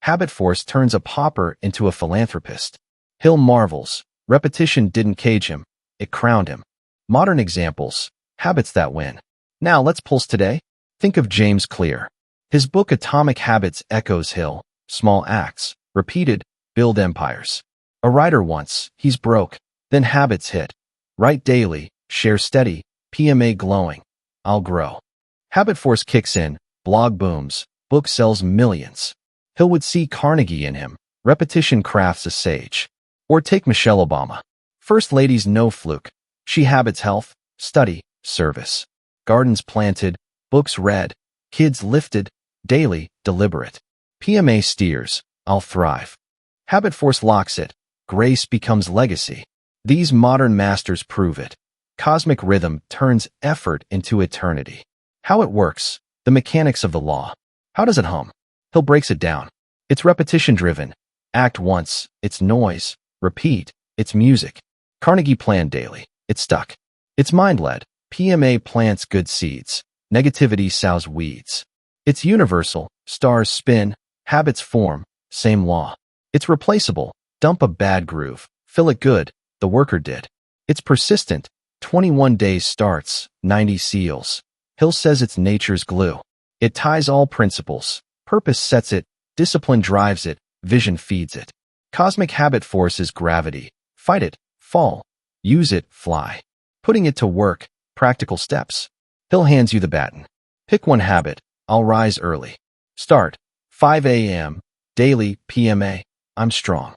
Habit force turns a pauper into a philanthropist. Hill marvels. Repetition didn't cage him. It crowned him. Modern examples. Habits that win. Now let's pulse today. Think of James Clear. His book Atomic Habits echoes Hill. Small acts, repeated, build empires. A writer once, he's broke. Then habits hit. Write daily, share steady, PMA glowing. I'll grow. Habit force kicks in, blog booms, book sells millions. Hill would see Carnegie in him. Repetition crafts a sage. Or take Michelle Obama. First lady's no fluke. She habits health, study, service. Gardens planted, books read, kids lifted, daily, deliberate. PMA steers, I'll thrive. Habit force locks it. Grace becomes legacy. These modern masters prove it. Cosmic rhythm turns effort into eternity. How it works, the mechanics of the law. How does it hum? Hill breaks it down. It's repetition-driven. Act once, it's noise. Repeat, it's music. Carnegie planned daily. It's stuck. It's mind-led. PMA plants good seeds. Negativity sows weeds. It's universal. Stars spin. Habits form. Same law. It's replaceable. Dump a bad groove. Fill it good. The worker did. It's persistent. 21 days starts. 90 seals. Hill says it's nature's glue. It ties all principles. Purpose sets it. Discipline drives it. Vision feeds it. Cosmic habit force is gravity. Fight it. Fall. Use it. Fly. Putting it to work. Practical steps. Hill hands you the baton. Pick one habit. I'll rise early. Start. 5 a.m. Daily. PMA. I'm strong.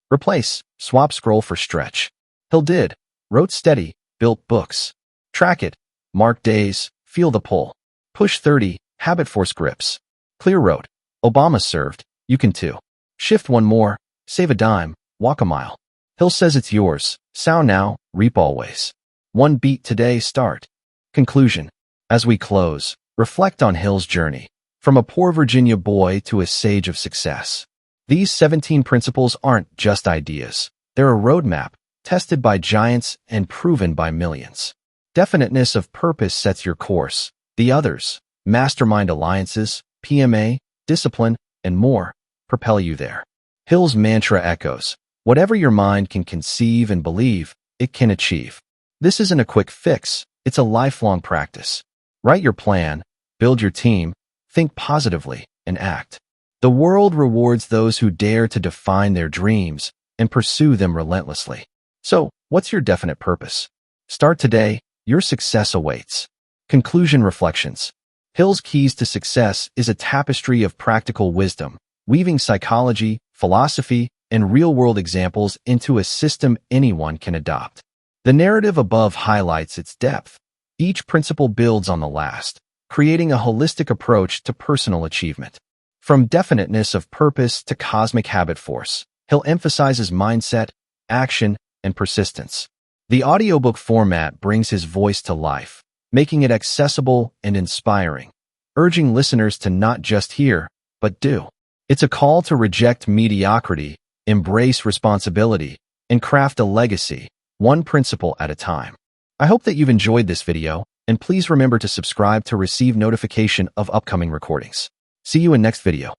Replace. Swap scroll for stretch. Hill did. Wrote steady. Built books. Track it. Mark days. Feel the pull. Push 30. Habit force grips. Clear wrote. Obama served. You can too. Shift one more. Save a dime. Walk a mile. Hill says it's yours. Sow now. Reap always. One beat today. Start. Conclusion. As we close, reflect on Hill's journey. From a poor Virginia boy to a sage of success. These 17 principles aren't just ideas. They're a roadmap, tested by giants and proven by millions. Definiteness of purpose sets your course. The others, mastermind alliances, PMA, discipline, and more, propel you there. Hill's mantra echoes, whatever your mind can conceive and believe, it can achieve. This isn't a quick fix, it's a lifelong practice. Write your plan, build your team, think positively, and act. The world rewards those who dare to define their dreams and pursue them relentlessly. So, what's your definite purpose? Start today, your success awaits. Conclusion reflections. Hill's Keys to Success is a tapestry of practical wisdom, weaving psychology, philosophy, and real-world examples into a system anyone can adopt. The narrative above highlights its depth. Each principle builds on the last, creating a holistic approach to personal achievement. From definiteness of purpose to cosmic habit force, Hill emphasizes mindset, action, and persistence. The audiobook format brings his voice to life, making it accessible and inspiring, urging listeners to not just hear, but do. It's a call to reject mediocrity, embrace responsibility, and craft a legacy, one principle at a time. I hope that you've enjoyed this video, and please remember to subscribe to receive notification of upcoming recordings. See you in next video.